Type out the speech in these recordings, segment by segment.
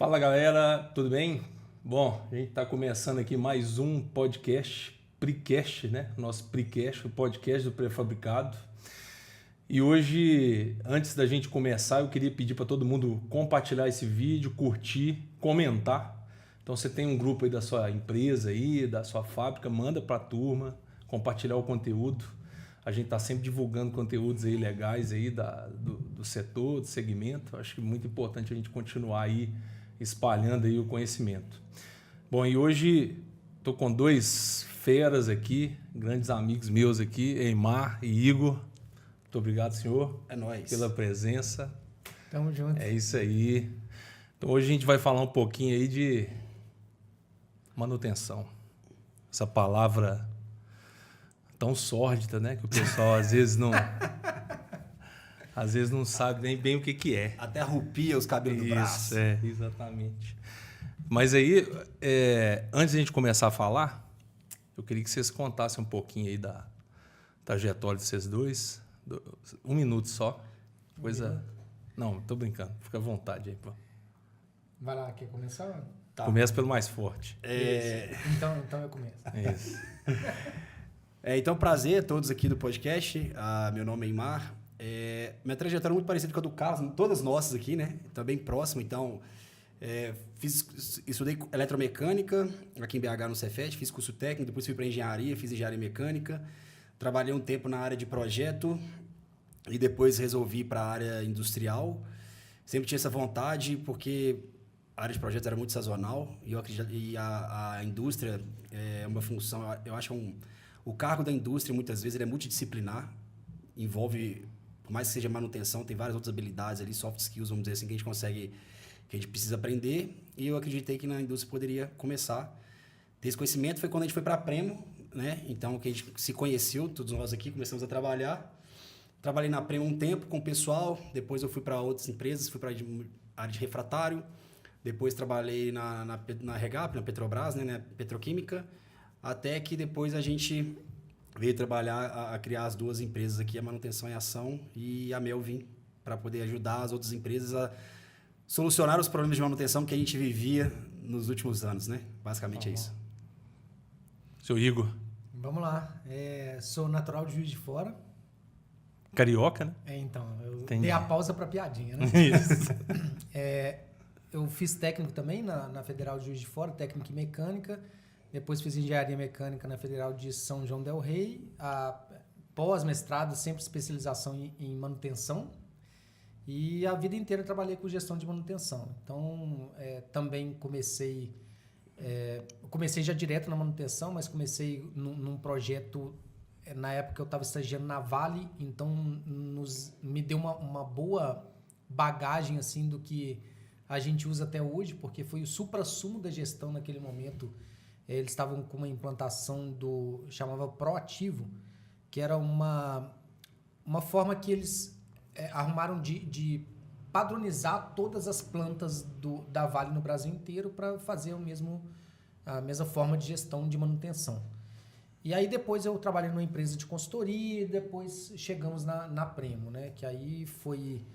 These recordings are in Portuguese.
Fala galera, tudo bem? Bom, a gente está começando aqui mais um podcast, Precast, né? Nosso Precast, o podcast do Prefabricado. E hoje, antes da gente começar, eu queria pedir para todo mundo compartilhar esse vídeo, curtir, comentar. Então você tem um grupo aí da sua empresa aí, da sua fábrica, manda para a turma, compartilhar o conteúdo. A gente está sempre divulgando conteúdos aí legais aí do setor, do segmento. Acho que é muito importante a gente continuar aí espalhando aí o conhecimento. Bom, e hoje estou com dois feras aqui, grandes amigos meus aqui, Eimar e Igor. Muito obrigado, senhor. É nóis. Pela presença. Tamo junto. É isso aí. Então hoje a gente vai falar um pouquinho aí de manutenção. Essa palavra tão sórdida, né? Que o pessoal às vezes não sabe nem bem o que é. Até arrupia os cabelos do braço. Isso, exatamente. Mas aí, antes de a gente começar a falar, eu queria que vocês contassem um pouquinho aí da trajetória de vocês dois. 1 minuto só. Coisa... Não, tô brincando. Fica à vontade aí, pô. Vai lá, quer começar? Tá. Começa pelo mais forte. Então eu começo. Isso. Então, prazer a todos aqui do podcast. Meu nome é Eimar. Minha trajetória é muito parecida com a do Carlos, todas nossas aqui, né? Tá bem próximo, então... estudei eletromecânica aqui em BH no Cefet, fiz curso técnico, depois fui para engenharia, fiz engenharia mecânica, trabalhei um tempo na área de projeto e depois resolvi ir para a área industrial. Sempre tinha essa vontade porque a área de projetos era muito sazonal e eu acredito, e a indústria é uma função, eu acho que o cargo da indústria muitas vezes ele é multidisciplinar, envolve, por mais que seja manutenção, tem várias outras habilidades ali, soft skills, vamos dizer assim, que a gente precisa aprender, e eu acreditei que na indústria poderia começar. Ter esse conhecimento foi quando a gente foi para a Premo, né? Então, que a gente se conheceu, todos nós aqui, começamos a trabalhar. Trabalhei na Premo um tempo com o pessoal, depois eu fui para outras empresas, fui para a área de refratário, depois trabalhei na Regap, na Petrobras, né? Na Petroquímica, até que depois a gente veio trabalhar a criar as duas empresas aqui, a Manutenção em Ação e a Melvin, para poder ajudar as outras empresas a solucionar os problemas de manutenção que a gente vivia nos últimos anos, né? Basicamente é isso. Seu Igor. Vamos lá. Sou natural de Juiz de Fora. Carioca, né? Então, eu Entendi. dei a pausa para piadinha, né? Isso. Eu fiz técnico também na Federal de Juiz de Fora, técnico em mecânica. Depois fiz engenharia mecânica na Federal de São João del Rei. Pós-mestrado, sempre especialização em manutenção. E a vida inteira eu trabalhei com gestão de manutenção. Então, também comecei já direto na manutenção, mas comecei num projeto, na época eu estava estagiando na Vale, então me deu uma boa bagagem assim, do que a gente usa até hoje, porque foi o suprassumo da gestão naquele momento. Eles estavam com uma implantação chamava Proativo, que era uma forma que eles... arrumaram de padronizar todas as plantas da Vale no Brasil inteiro para fazer a mesma forma de gestão de manutenção. E aí depois eu trabalhei numa empresa de consultoria e depois chegamos na Premo, né? Que aí foi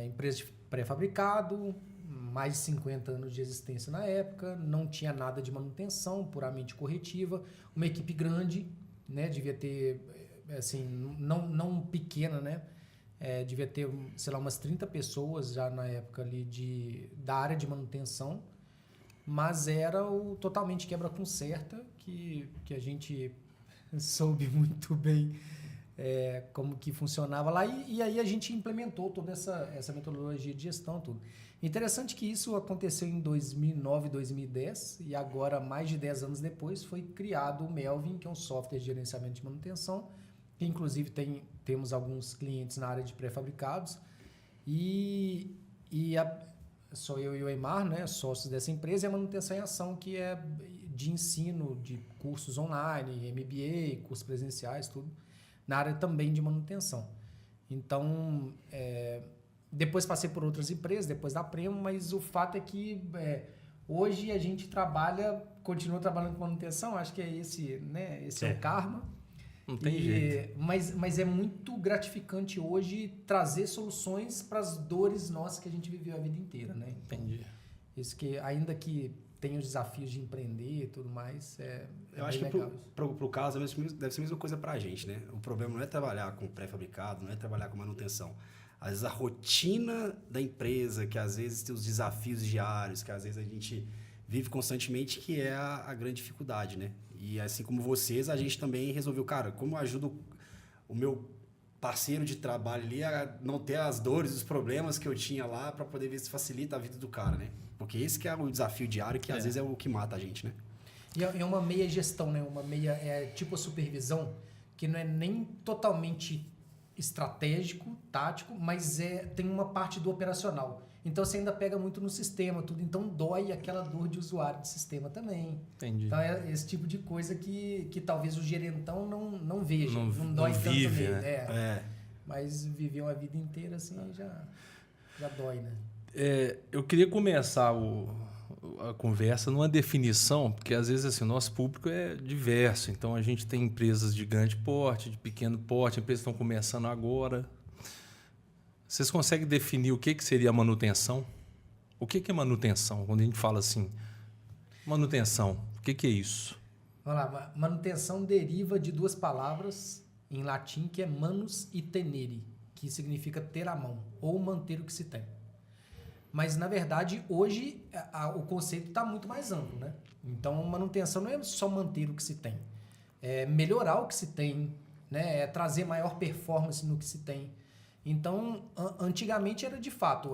empresa de pré-fabricado, mais de 50 anos de existência na época, não tinha nada de manutenção, puramente corretiva, uma equipe grande, né? Devia ter, assim, não pequena, né? Devia ter, sei lá, umas 30 pessoas já na época ali da área de manutenção, mas era totalmente quebra-conserta, que a gente soube muito bem como que funcionava lá, e aí a gente implementou toda essa metodologia de gestão, tudo. Interessante que isso aconteceu em 2009, 2010, e agora, mais de 10 anos depois, foi criado o Melvin, que é um software de gerenciamento de manutenção, que inclusive temos alguns clientes na área de pré-fabricados, sou eu e o Eimar, né, sócios dessa empresa, e a Manutenção em Ação, que é de ensino de cursos online, MBA, cursos presenciais, tudo, na área também de manutenção. Então, depois passei por outras empresas, depois da Premo, mas o fato é que hoje a gente continua trabalhando com manutenção, acho que é esse, né, esse é o karma. Não tem jeito. Mas é muito gratificante hoje trazer soluções para as dores nossas que a gente viveu a vida inteira, né? Então, Entendi. isso que, ainda que tenha os desafios de empreender e tudo mais, Eu acho que pro caso deve ser a mesma coisa pra gente, né? O problema não é trabalhar com pré-fabricado, não é trabalhar com manutenção. Às vezes a rotina da empresa, que às vezes tem os desafios diários, que às vezes a gente vive constantemente, que é a grande dificuldade, né? E assim como vocês, a gente também resolveu, cara, como eu ajudo o meu parceiro de trabalho ali a não ter as dores, os problemas que eu tinha lá, para poder ver se facilita a vida do cara, né? Porque esse que é o desafio diário, que às vezes é o que mata a gente, né? E é uma meia gestão, né? Uma meia tipo a supervisão, que não é nem totalmente estratégico, tático, mas tem uma parte do operacional. Então você ainda pega muito no sistema, tudo. Então dói aquela dor de usuário de sistema também. Entendi. Então é esse tipo de coisa que talvez o gerentão não veja, não dói não tanto vive, nele. né? Mas viver uma vida inteira assim já dói, né? Eu queria começar a conversa numa definição, porque às vezes assim, o nosso público é diverso. Então a gente tem empresas de grande porte, de pequeno porte, empresas que estão começando agora. Vocês conseguem definir o que seria manutenção? O que é manutenção? Quando a gente fala assim, manutenção, o que é isso? Vamos lá, manutenção deriva de duas palavras em latim, que é manus e tenere, que significa ter à mão, ou manter o que se tem. Mas, na verdade, hoje o conceito está muito mais amplo, né? Então, manutenção não é só manter o que se tem. É melhorar o que se tem, né? É trazer maior performance no que se tem. Então, antigamente era de fato,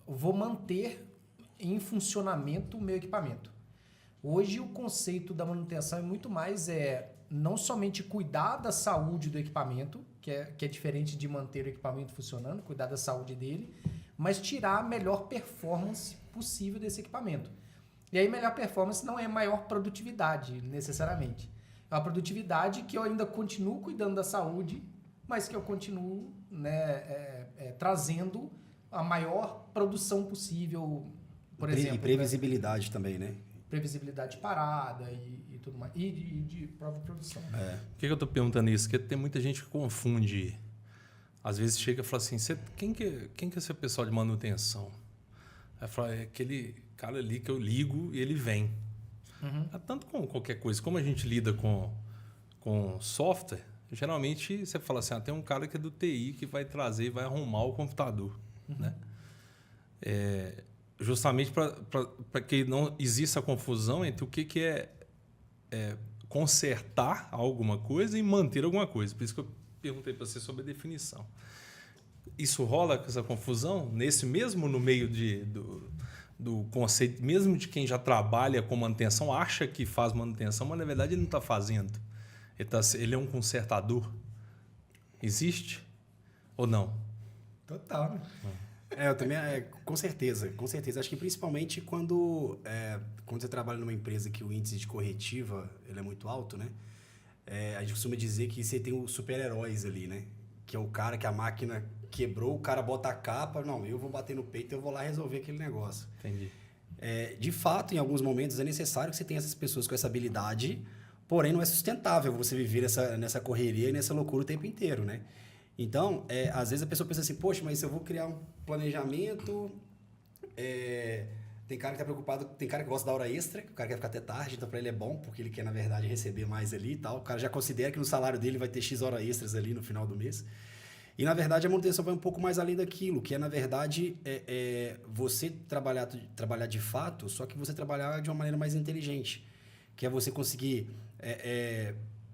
vou manter em funcionamento o meu equipamento. Hoje, o conceito da manutenção é muito mais não somente cuidar da saúde do equipamento, que é diferente de manter o equipamento funcionando, cuidar da saúde dele, mas tirar a melhor performance possível desse equipamento. E aí, melhor performance não é maior produtividade, necessariamente. É uma produtividade que eu ainda continuo cuidando da saúde, mas que eu continuo, né, trazendo a maior produção possível, por exemplo. E previsibilidade também, né? Previsibilidade de parada e tudo mais. E de própria produção. Por que eu estou perguntando isso? Porque tem muita gente que confunde. Às vezes chega e fala assim, quem que é esse pessoal de manutenção? Aí fala, é aquele cara ali que eu ligo e ele vem. Uhum. Tanto com qualquer coisa. Como a gente lida com software, geralmente você fala assim, tem um cara que é do TI que vai trazer e vai arrumar o computador. Uhum. Né? Justamente para que não exista confusão entre o que é consertar alguma coisa e manter alguma coisa. Por isso que eu perguntei para você sobre a definição. Isso rola com essa confusão? No meio do conceito, mesmo de quem já trabalha com manutenção, acha que faz manutenção, mas na verdade ele não está fazendo. Ele é um consertador. Existe ou não? Total, né? Eu também, com certeza. Acho que principalmente quando você trabalha numa empresa que o índice de corretiva ele é muito alto, né? A gente costuma dizer que você tem os super-heróis ali, né? Que é o cara que a máquina quebrou, o cara bota a capa, não, eu vou bater no peito, eu vou lá resolver aquele negócio. Entendi. De fato, em alguns momentos é necessário que você tenha essas pessoas com essa habilidade, porém não é sustentável você viver nessa correria e nessa loucura o tempo inteiro, né? Então, às vezes a pessoa pensa assim, poxa, mas se eu vou criar um planejamento, tem cara que tá preocupado, tem cara que gosta da hora extra, o cara quer ficar até tarde, então para ele é bom, porque ele quer, na verdade, receber mais ali e tal. O cara já considera que no salário dele vai ter X horas extras ali no final do mês. E, na verdade, a manutenção vai um pouco mais além daquilo, que é, na verdade, você trabalhar de fato, só que você trabalhar de uma maneira mais inteligente, que é você conseguir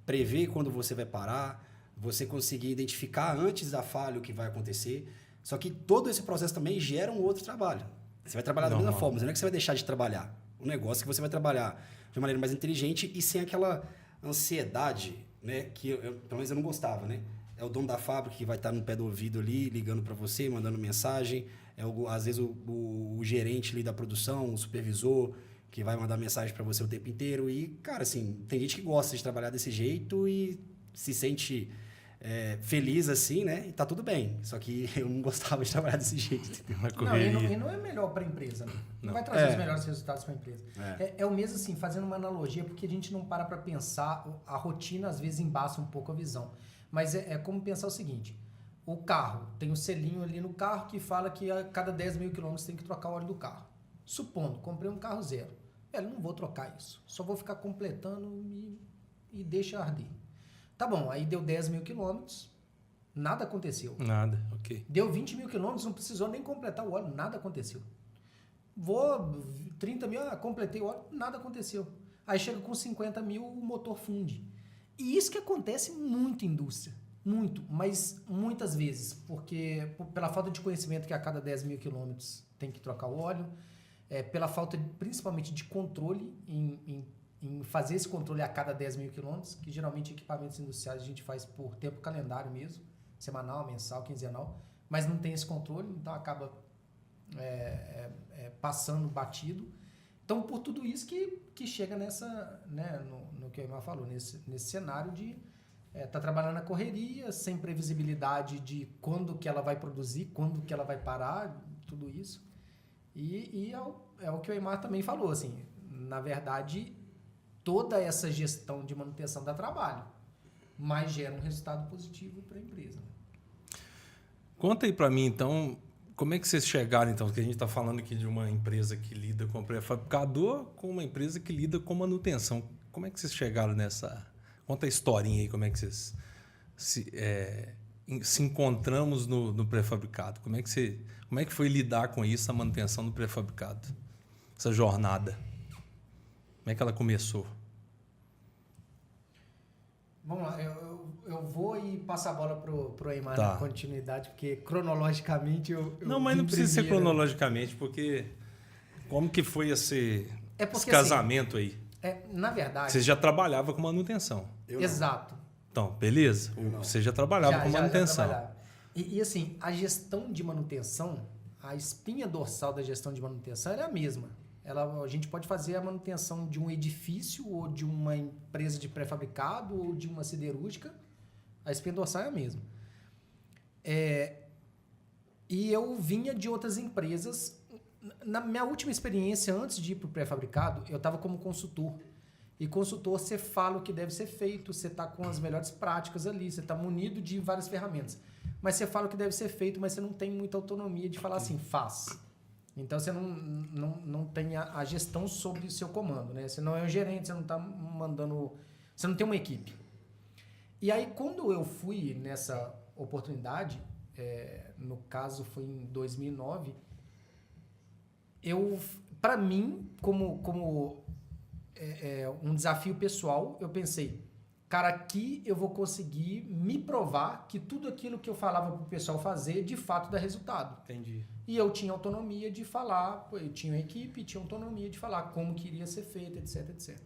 prever quando você vai parar, você conseguir identificar antes da falha o que vai acontecer. Só que todo esse processo também gera um outro trabalho. Você vai trabalhar da mesma forma, mas não é que você vai deixar de trabalhar. O negócio é que você vai trabalhar de maneira mais inteligente e sem aquela ansiedade, né? Que pelo menos eu não gostava, né? É o dono da fábrica que vai estar no pé do ouvido ali, ligando para você, mandando mensagem. Às vezes o gerente ali da produção, o supervisor, que vai mandar mensagem para você o tempo inteiro. E, cara, assim, tem gente que gosta de trabalhar desse jeito e se sente feliz assim, né? E tá tudo bem. Só que eu não gostava de trabalhar desse jeito. E não é melhor para a empresa, né? Não vai trazer os melhores resultados para a empresa. É o mesmo assim, fazendo uma analogia, porque a gente não para pensar, a rotina às vezes embaça um pouco a visão. Mas é como pensar o seguinte, o carro, tem um selinho ali no carro que fala que a cada 10 mil quilômetros tem que trocar o óleo do carro. Supondo, comprei um carro zero. Velho, não vou trocar isso. Só vou ficar completando e deixa arder. Tá bom, aí deu 10 mil quilômetros, nada aconteceu. Nada, ok. Deu 20 mil quilômetros, não precisou nem completar o óleo, nada aconteceu. Vou 30 mil, completei o óleo, nada aconteceu. Aí chega com 50 mil, o motor funde. E isso que acontece muito em indústria. Muito, mas muitas vezes, porque pela falta de conhecimento que a cada 10 mil quilômetros tem que trocar o óleo, pela falta principalmente de controle em fazer esse controle a cada 10 mil quilômetros, que geralmente equipamentos industriais a gente faz por tempo calendário mesmo, semanal, mensal, quinzenal, mas não tem esse controle, então acaba passando batido. Então, por tudo isso que chega nessa, né, no que o Eymar falou, nesse cenário de tá trabalhando na correria, sem previsibilidade de quando que ela vai produzir, quando que ela vai parar, tudo isso. E é o que o Eymar também falou, assim, na verdade, toda essa gestão de manutenção dá trabalho, mas gera um resultado positivo para a empresa. Conta aí para mim, então, como é que vocês chegaram, então, porque a gente está falando aqui de uma empresa que lida com pré-fabricador, com uma empresa que lida com manutenção. Como é que vocês chegaram nessa... Conta a historinha aí, como é que vocês se encontramos no pré-fabricado. Como é que foi lidar com isso, a manutenção do pré-fabricado? Essa jornada. Como é que ela começou? Vamos lá, eu vou e passo a bola pro Eymar Tá. na continuidade, porque cronologicamente eu Não, mas não vim precisa ser primeiro. cronologicamente, porque como que foi esse Porque, casamento aí? Na verdade... Você já trabalhava com manutenção. Eu não. Exato. Então, beleza. Eu não. Você já trabalhava com manutenção. trabalhava. E assim, a gestão de manutenção, a espinha dorsal da gestão de manutenção é a mesma. A gente pode fazer a manutenção de um edifício ou de uma empresa de pré-fabricado ou de uma siderúrgica. A espinha dorsal é a mesma. E eu vinha de outras empresas. Na minha última experiência, antes de ir para o pré-fabricado, eu estava como consultor. E consultor, você fala o que deve ser feito, você está com as melhores práticas ali, você está munido de várias ferramentas. Mas você fala o que deve ser feito, mas você não tem muita autonomia de falar assim, faz. Então, você não tem a gestão sobre o seu comando, né? Você não é um gerente, você não está mandando... Você não tem uma equipe. E aí, quando eu fui nessa oportunidade, no caso foi em 2009, para mim, como um desafio pessoal, eu pensei, cara, aqui eu vou conseguir me provar que tudo aquilo que eu falava para o pessoal fazer, de fato dá resultado. Entendi. E eu tinha autonomia de falar, eu tinha uma equipe, tinha autonomia de falar como que iria ser feito, etc, etc.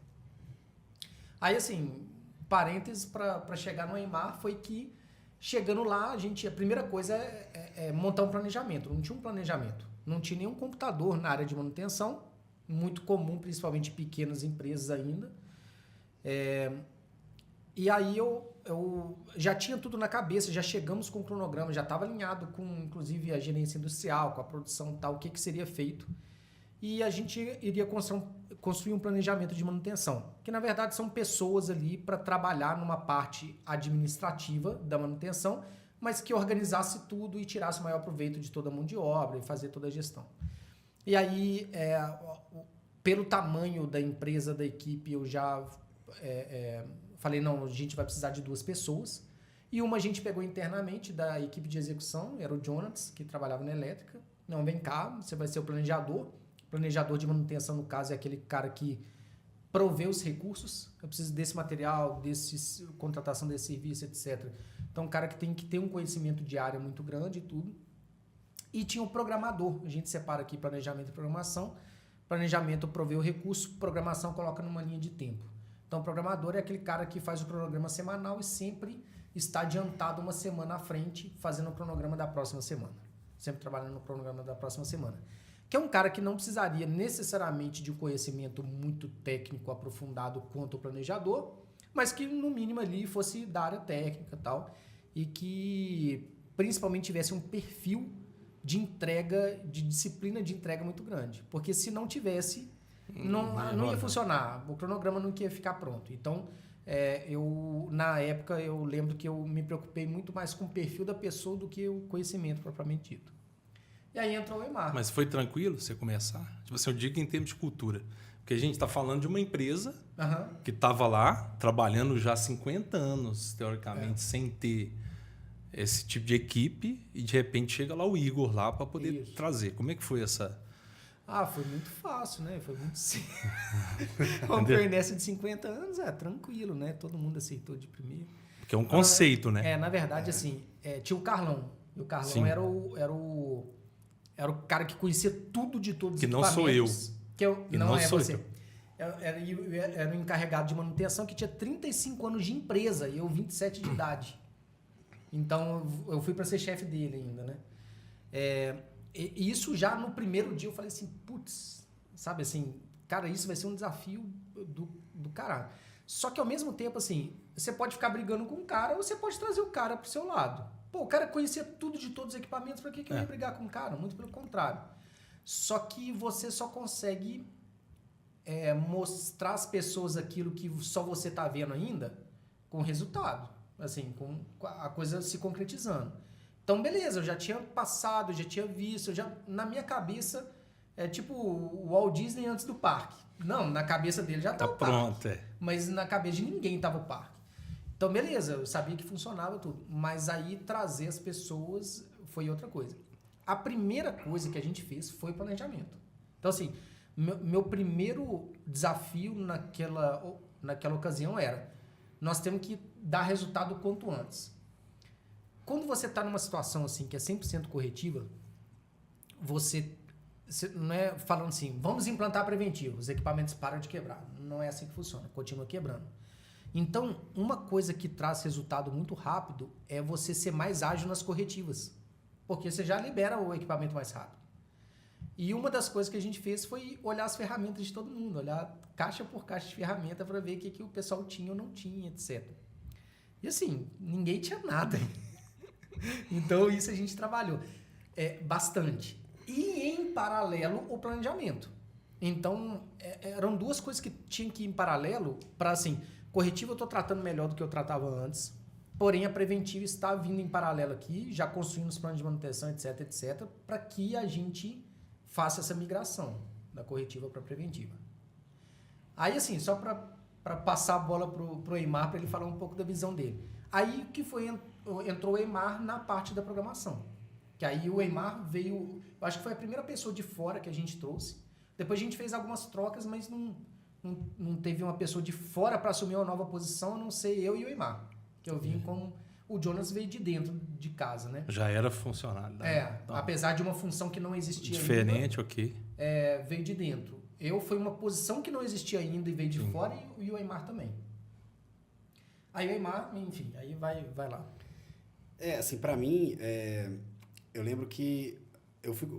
Aí, assim, parênteses para chegar no Eymar foi que, chegando lá, a primeira coisa é montar um planejamento. Não tinha um planejamento. Não tinha nenhum computador na área de manutenção, muito comum, principalmente em pequenas empresas ainda. E aí eu já tinha tudo na cabeça, já chegamos com o cronograma, já estava alinhado com, inclusive, a gerência industrial, com a produção e tal, o que seria feito. E a gente iria construir um planejamento de manutenção, que na verdade são pessoas ali para trabalhar numa parte administrativa da manutenção, mas que organizasse tudo e tirasse o maior proveito de toda a mão de obra e fazer toda a gestão. E aí, pelo tamanho da empresa, da equipe, eu já falei, não, a gente vai precisar de 2 pessoas. E uma a gente pegou internamente da equipe de execução, era o Jonas, que trabalhava na elétrica. Não, vem cá, você vai ser o planejador. O planejador de manutenção, no caso, é aquele cara que provê os recursos. Eu preciso desse material, contratação desse serviço, etc. Então, um cara que tem que ter um conhecimento de área muito grande e tudo. E tinha um programador. A gente separa aqui planejamento e programação. Planejamento provê o recurso, programação coloca numa linha de tempo. Então, o programador é aquele cara que faz o cronograma semanal e sempre está adiantado uma semana à frente, fazendo o cronograma da próxima semana. Sempre trabalhando no cronograma da próxima semana. Que é um cara que não precisaria necessariamente de um conhecimento muito técnico aprofundado quanto o planejador, mas que no mínimo ali fosse da área técnica e tal, e que principalmente tivesse um perfil de entrega, de disciplina de entrega muito grande. Porque se não tivesse, não ia funcionar, o cronograma não ia ficar pronto. Então, na época, eu lembro que eu me preocupei muito mais com o perfil da pessoa do que o conhecimento propriamente dito. E aí entrou o Eimar. Mas foi tranquilo você começar? Tipo assim, eu digo em termos de cultura. Porque a gente está falando de uma empresa que estava lá, trabalhando já há 50 anos, teoricamente, sem ter esse tipo de equipe, e de repente chega lá o Igor lá para poder trazer. Como é que foi essa... Foi muito fácil, né? Foi muito simples. Uma inércia de 50 anos, tranquilo, né? Todo mundo aceitou de primeiro. Porque é um conceito, né? Na verdade, assim, tinha o Carlão. E o Carlão era o cara que conhecia tudo de todos os equipamentos. Que não sou eu. Que não é você. Era o encarregado de manutenção que tinha 35 anos de empresa e eu 27 de idade. Então, eu fui para ser chefe dele ainda, né? E isso já no primeiro dia eu falei assim, putz, sabe assim, cara, isso vai ser um desafio do caralho. Só que ao mesmo tempo, assim, você pode ficar brigando com o cara ou você pode trazer o cara pro seu lado. Pô, o cara conhecia tudo de todos os equipamentos, pra que eu ia brigar com o cara? Muito pelo contrário. Só que você só consegue mostrar às pessoas aquilo que só você tá vendo ainda com resultado. Assim, com a coisa se concretizando. Então, beleza, eu já tinha passado, já tinha visto, na minha cabeça, tipo o Walt Disney antes do parque. Não, na cabeça dele já estava o parque. Pronto, Mas na cabeça de ninguém estava o parque. Então, beleza, eu sabia que funcionava tudo. Mas aí trazer as pessoas foi outra coisa. A primeira coisa que a gente fez foi planejamento. Então, assim, meu primeiro desafio naquela ocasião era: nós temos que dar resultado o quanto antes. Quando você está numa situação assim que é 100% corretiva, você não é falando assim, vamos implantar preventivo, os equipamentos param de quebrar. Não é assim que funciona, continua quebrando. Então, uma coisa que traz resultado muito rápido é você ser mais ágil nas corretivas, porque você já libera o equipamento mais rápido. E uma das coisas que a gente fez foi olhar as ferramentas de todo mundo, olhar caixa por caixa de ferramenta para ver o que o pessoal tinha ou não tinha, etc. E assim, ninguém tinha nada. Então, isso a gente trabalhou bastante. E, em paralelo, o planejamento. Então, eram duas coisas que tinham que ir em paralelo para, assim, corretivo eu estou tratando melhor do que eu tratava antes, porém, a preventiva está vindo em paralelo aqui, já construindo os planos de manutenção, etc, etc, para que a gente faça essa migração da corretiva para a preventiva. Aí, assim, só para passar a bola pro Eimar, para ele falar um pouco da visão dele. Aí que entrou o Eimar na parte da programação. Que aí o Eimar veio... Eu acho que foi a primeira pessoa de fora que a gente trouxe. Depois a gente fez algumas trocas, mas não teve uma pessoa de fora para assumir uma nova posição, a não ser eu e o Eimar. Que eu vim com... O Jonas veio de dentro de casa, né? Já era funcionário. Então, apesar de uma função que não existia diferente, ainda. Ok. Veio de dentro. Eu fui uma posição que não existia ainda e veio de fora, e o Eimar também. Aí o Eimar, enfim, aí vai lá. Assim, pra mim, eu lembro que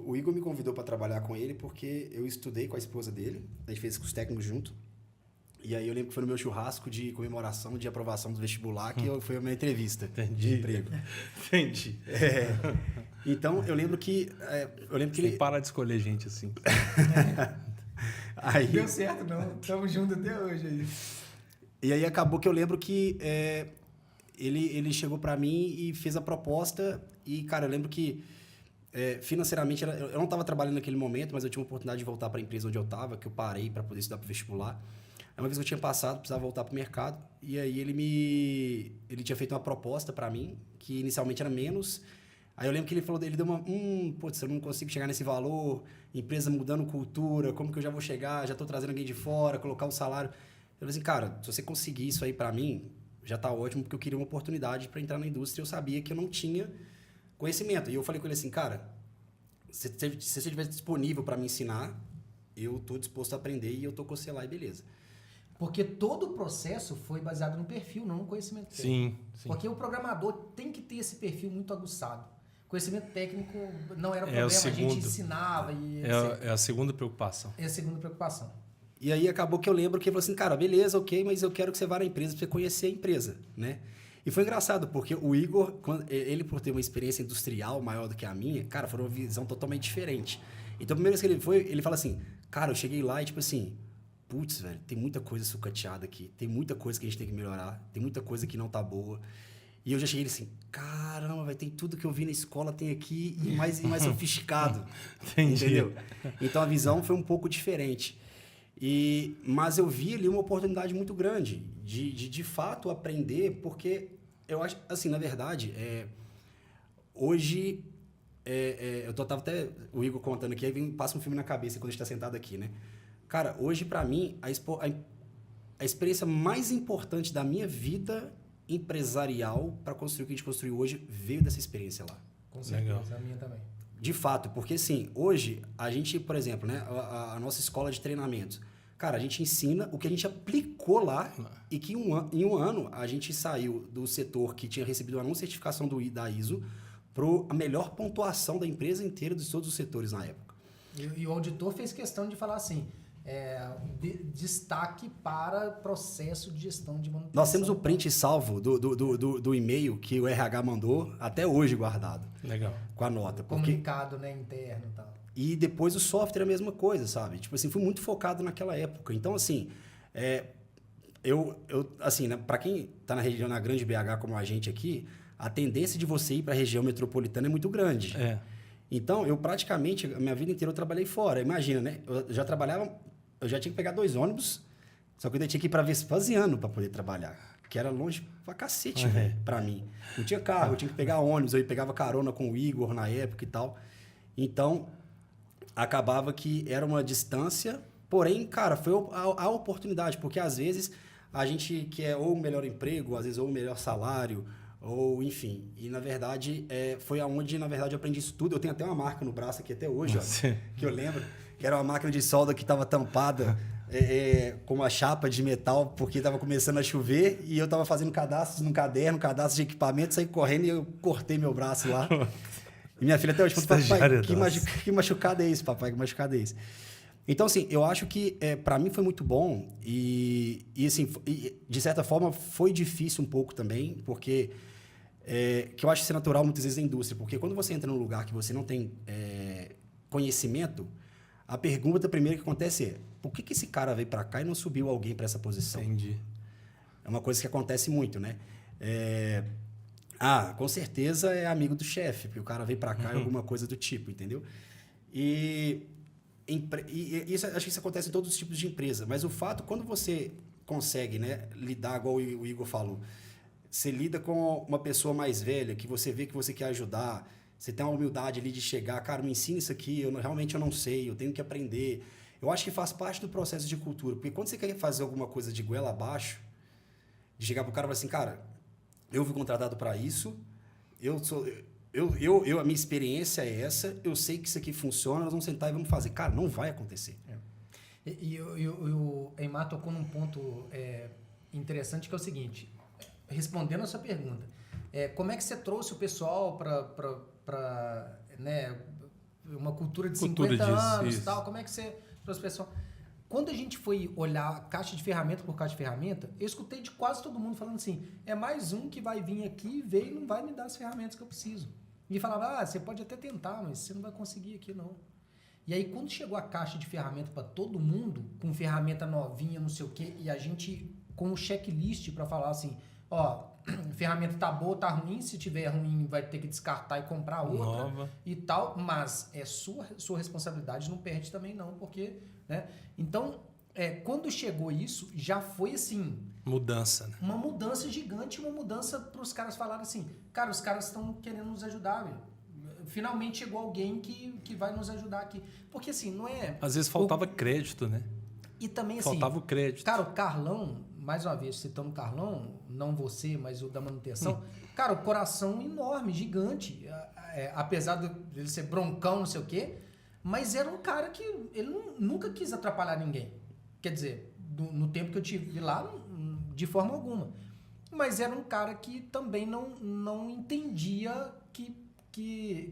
o Igor me convidou para trabalhar com ele porque eu estudei com a esposa dele, a gente fez curso técnico junto, e aí eu lembro que foi no meu churrasco de comemoração de aprovação do vestibular que foi a minha entrevista de emprego. Entendi. Então, eu lembro que... Sem parar de escolher gente assim. Aí, deu certo, não. Estamos juntos até hoje aí. E aí acabou que eu lembro que ele chegou para mim e fez a proposta e, cara, eu lembro que financeiramente eu não estava trabalhando naquele momento, mas eu tinha uma oportunidade de voltar para a empresa onde eu estava, que eu parei para poder estudar para o vestibular. Aí uma vez que eu tinha passado, precisava voltar para o mercado e aí ele tinha feito uma proposta para mim que inicialmente era menos. Aí eu lembro que ele deu uma... putz, eu não consigo chegar nesse valor, empresa mudando cultura, como que eu já vou chegar? Já estou trazendo alguém de fora, colocar o salário... Eu falei assim, cara, se você conseguir isso aí pra mim, já tá ótimo, porque eu queria uma oportunidade para entrar na indústria e eu sabia que eu não tinha conhecimento. E eu falei com ele assim, cara, se você estiver disponível para me ensinar, eu tô disposto a aprender e eu tô com você lá e beleza. Porque todo o processo foi baseado no perfil, não no conhecimento técnico. Sim. Porque o programador tem que ter esse perfil muito aguçado. Conhecimento técnico não era problema, a gente ensinava e etc. É a segunda preocupação. É a segunda preocupação. E aí acabou que eu lembro que ele falou assim, cara, beleza, ok, mas eu quero que você vá na empresa para você conhecer a empresa, né? E foi engraçado, porque o Igor, ele por ter uma experiência industrial maior do que a minha, cara, foi uma visão totalmente diferente. Então, a primeira vez que ele foi, ele fala assim, cara, eu cheguei lá e tipo assim, putz, velho, tem muita coisa sucateada aqui, tem muita coisa que a gente tem que melhorar, tem muita coisa que não tá boa. E eu já cheguei assim, caramba, vai tem tudo que eu vi na escola, tem aqui e mais sofisticado. Entendi. Entendeu? Então a visão foi um pouco diferente. Mas eu vi ali uma oportunidade muito grande de fato aprender, porque eu acho, assim, na verdade, hoje, eu tava até o Igor contando aqui, aí passa um filme na cabeça quando a gente está sentado aqui, né? Cara, hoje para mim, a experiência mais importante da minha vida empresarial para construir o que a gente construiu hoje veio dessa experiência lá. Com certeza, a minha também. De fato, porque assim, hoje a gente, por exemplo, né, a nossa escola de treinamentos, cara, a gente ensina o que a gente aplicou lá e que em um ano a gente saiu do setor que tinha recebido a não certificação da ISO para a melhor pontuação da empresa inteira de todos os setores na época. E o auditor fez questão de falar assim, destaque para processo de gestão de manutenção. Nós temos o print salvo do e-mail que o RH mandou até hoje guardado. Legal. Com a nota. Comunicado, né, interno e tal. E depois o software é a mesma coisa, sabe? Tipo assim, fui muito focado naquela época. Então, assim, assim, né, para quem está na região, na grande BH como a gente aqui, a tendência de você ir para a região metropolitana é muito grande. Então, eu praticamente, a minha vida inteira eu trabalhei fora. Imagina, né? Eu já tinha que pegar 2 ônibus, só que eu ainda tinha que ir para Vespasiano para poder trabalhar, que era longe pra cacete, velho, para mim. Não tinha carro, eu tinha que pegar ônibus, eu pegava carona com o Igor na época e tal. Então, acabava que era uma distância, porém, cara, foi a oportunidade, porque às vezes a gente quer ou o melhor emprego, às vezes ou o melhor salário, ou enfim. E na verdade, foi aonde na verdade eu aprendi isso tudo. Eu tenho até uma marca no braço aqui até hoje, ó, que eu lembro, que era uma máquina de solda que estava tampada com uma chapa de metal, porque estava começando a chover, e eu estava fazendo cadastros num caderno, cadastro de equipamento, saí correndo e eu cortei meu braço lá. E minha filha até hoje falou, papai, que machucado é esse, papai? Que machucado é esse? Então, assim, eu acho que para mim foi muito bom e assim, de certa forma, foi difícil um pouco também, porque que eu acho isso natural muitas vezes na indústria, porque quando você entra num lugar que você não tem conhecimento, a pergunta primeira que acontece é, por que esse cara veio para cá e não subiu alguém para essa posição? Entendi. É uma coisa que acontece muito, né? Com certeza é amigo do chefe, porque o cara veio para cá e alguma coisa do tipo, entendeu? E isso, acho que isso acontece em todos os tipos de empresa. Mas o fato, quando você consegue, né, lidar, igual o Igor falou, você lida com uma pessoa mais velha, que você vê que você quer ajudar, você tem uma humildade ali de chegar, cara, me ensina isso aqui, realmente eu não sei, eu tenho que aprender. Eu acho que faz parte do processo de cultura, porque quando você quer fazer alguma coisa de goela abaixo, de chegar pro cara e falar assim, cara, eu fui contratado para isso, a minha experiência é essa, eu sei que isso aqui funciona, nós vamos sentar e vamos fazer. Cara, não vai acontecer. E o Eymar tocou num ponto interessante, que é o seguinte, respondendo a sua pergunta, como é que você trouxe o pessoal para né, uma cultura de 50 anos e tal, como é que você trouxe o pessoal? Quando a gente foi olhar caixa de ferramenta por caixa de ferramenta, eu escutei de quase todo mundo falando assim, é mais um que vai vir aqui, veio e não vai me dar as ferramentas que eu preciso. E falava, você pode até tentar, mas você não vai conseguir aqui não. E aí quando chegou a caixa de ferramenta para todo mundo, com ferramenta novinha, não sei o quê, e a gente com um checklist para falar assim, ferramenta tá boa, tá ruim, se tiver ruim vai ter que descartar e comprar outra nova e tal, mas é sua responsabilidade, não perde também não, porque, né? Então, quando chegou isso, já foi assim... Mudança, né? Uma mudança gigante, uma mudança para os caras falarem assim, cara, os caras estão querendo nos ajudar, velho. Finalmente chegou alguém que vai nos ajudar aqui. Porque assim, não é... Às vezes faltava crédito, né? E também assim... Faltava o crédito. Cara, o Carlão, mais uma vez, citando o Carlão, não você, mas o da manutenção, cara, o coração enorme, gigante, apesar de ele ser broncão, não sei o quê, mas era um cara que ele nunca quis atrapalhar ninguém. Quer dizer, no tempo que eu tive lá, de forma alguma. Mas era um cara que também não entendia que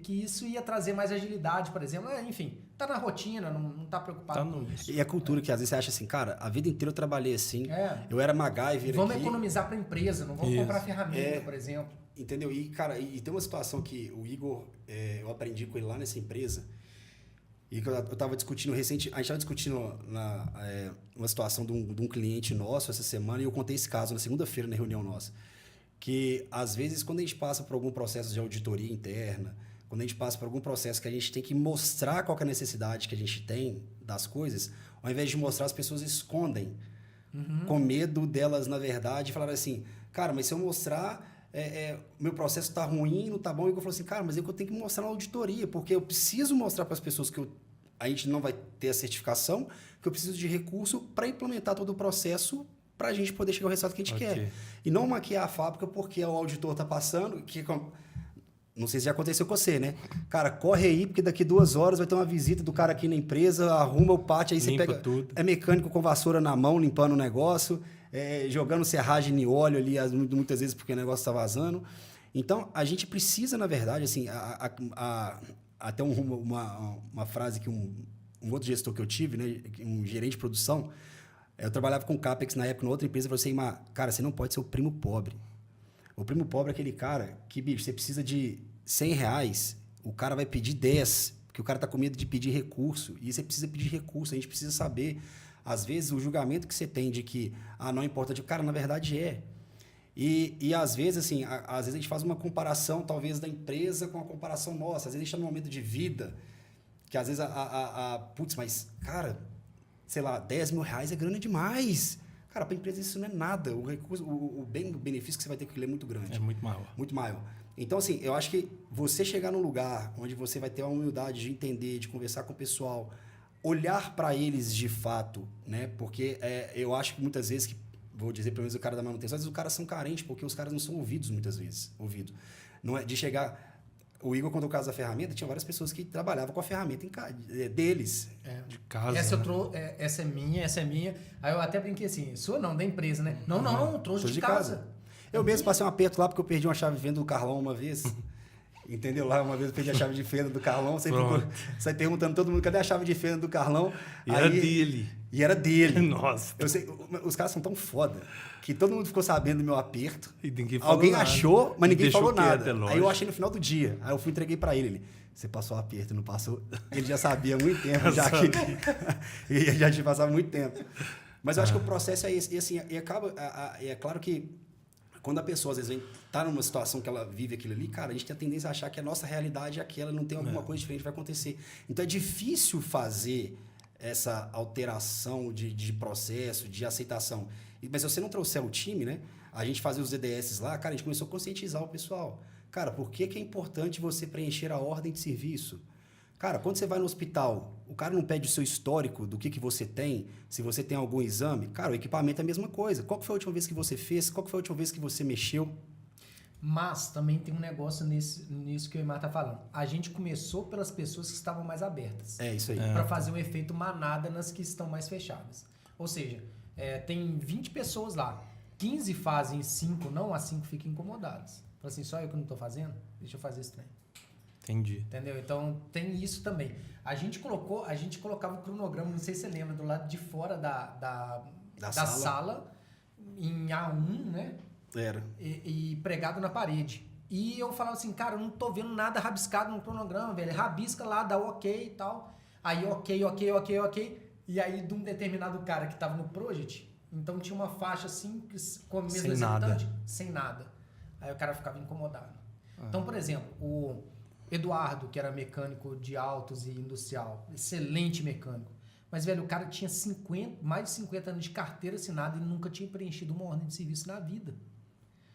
isso ia trazer mais agilidade, por exemplo. Enfim, tá na rotina, não tá preocupado com isso. E a cultura que às vezes você acha assim, cara, a vida inteira eu trabalhei assim, eu era MacGyver vamos aqui. Economizar para a empresa, não vamos comprar ferramenta, por exemplo. Entendeu? E, cara, e tem uma situação que o Igor, eu aprendi com ele lá nessa empresa, e que eu tava discutindo recente, a gente estava discutindo uma situação de um cliente nosso essa semana, e eu contei esse caso na segunda-feira na reunião nossa. que, às vezes, quando a gente passa por algum processo de auditoria interna, quando a gente passa por algum processo que a gente tem que mostrar qual que é a necessidade que a gente tem das coisas, ao invés de mostrar, as pessoas escondem, com medo delas, na verdade, falar assim, cara, mas se eu mostrar, meu processo está ruim, não está bom, e eu falo assim, cara, mas eu tenho que mostrar na auditoria, porque eu preciso mostrar para as pessoas que a gente não vai ter a certificação, que eu preciso de recurso para implementar todo o processo para a gente poder chegar ao resultado que a gente quer. E não maquiar a fábrica porque o auditor está passando, não sei se já aconteceu com você, né? Cara, corre aí, porque daqui 2 horas vai ter uma visita do cara aqui na empresa, arruma o pátio, aí você pega... tudo. É mecânico com vassoura na mão, limpando o negócio, jogando serragem em óleo ali, muitas vezes porque o negócio está vazando. Então, a gente precisa, na verdade, assim, até uma frase que um outro gestor que eu tive, né, um gerente de produção, eu trabalhava com CAPEX na época, em outra empresa, eu falei assim, cara, você não pode ser o primo pobre. O primo pobre é aquele cara que, bicho, você precisa de R$100, o cara vai pedir 10, porque o cara tá com medo de pedir recurso, e você precisa pedir recurso, a gente precisa saber, às vezes, o julgamento que você tem de que, não importa, cara, na verdade é. E às vezes, assim, às vezes a gente faz uma comparação, talvez, da empresa com a comparação nossa, às vezes a gente está num momento de vida, que às vezes, putz, mas, cara, sei lá, R$10.000 é grana demais. Cara, para a empresa isso não é nada. O recurso, o benefício que você vai ter que ler é muito grande. É muito maior. Muito maior. Então, assim, eu acho que você chegar num lugar onde você vai ter a humildade de entender, de conversar com o pessoal, olhar para eles de fato, né? Porque eu acho que muitas vezes, vou dizer pelo menos o cara da manutenção, às vezes os caras são carentes, porque os caras não são ouvidos muitas vezes. Não é de chegar... O Igor, quando o caso da ferramenta, tinha várias pessoas que trabalhavam com a ferramenta deles. De casa. Essa é minha. Aí eu até brinquei assim, sua não, da empresa, né? Não, trouxe de casa. Eu mesmo passei um aperto lá porque eu perdi uma chave de fenda do Carlão uma vez. Entendeu? Lá uma vez eu perdi a chave de fenda do Carlão. Sai perguntando todo mundo, cadê a chave de fenda do Carlão? E era dele. E era dele. Nossa. Eu sei, os caras são tão foda que todo mundo ficou sabendo do meu aperto. E ninguém falou Alguém nada. achou, mas ninguém falou nada. Aí eu achei no final do dia. Aí eu fui e entreguei pra ele. Você passou o aperto, não passou? Ele já sabia há muito tempo. Ele já tinha passado muito tempo. Mas eu acho que o processo é esse. E assim, é claro que quando a pessoa, às vezes, está numa situação que ela vive aquilo ali, cara, a gente tem a tendência a achar que a nossa realidade é aquela, não tem alguma coisa diferente que vai acontecer. Então, é difícil fazer essa alteração de processo, de aceitação. Mas se você não trouxer o time, né? A gente fazia os DDS lá, cara, a gente começou a conscientizar o pessoal. Cara, por que é importante você preencher a ordem de serviço? Cara, quando você vai no hospital, o cara não pede o seu histórico do que você tem, se você tem algum exame. Cara, o equipamento é a mesma coisa. Qual que foi a última vez que você fez? Qual que foi a última vez que você mexeu? Mas também tem um negócio nisso que o Eymar tá falando. A gente começou pelas pessoas que estavam mais abertas. É isso aí. Para fazer um efeito manada nas que estão mais fechadas. Ou seja, tem 20 pessoas lá. 15 fazem, 5 não, as 5 ficam incomodadas. Fala assim, só eu que não tô fazendo? Deixa eu fazer esse trem. Entendi. Entendeu? Então, tem isso também. A gente colocava o cronograma, não sei se você lembra, do lado de fora da sala, em A1, né? Era. E pregado na parede. E eu falava assim, cara, eu não tô vendo nada rabiscado no cronograma, velho. Rabisca lá, dá ok e tal. Aí, ok. E aí, de um determinado cara que tava no project, então tinha uma faixa assim, com a mesma executante, sem nada. Aí o cara ficava incomodado. Então, por exemplo, o Eduardo, que era mecânico de autos e industrial, excelente mecânico. Mas, velho, o cara tinha mais de 50 anos de carteira assinada e nunca tinha preenchido uma ordem de serviço na vida.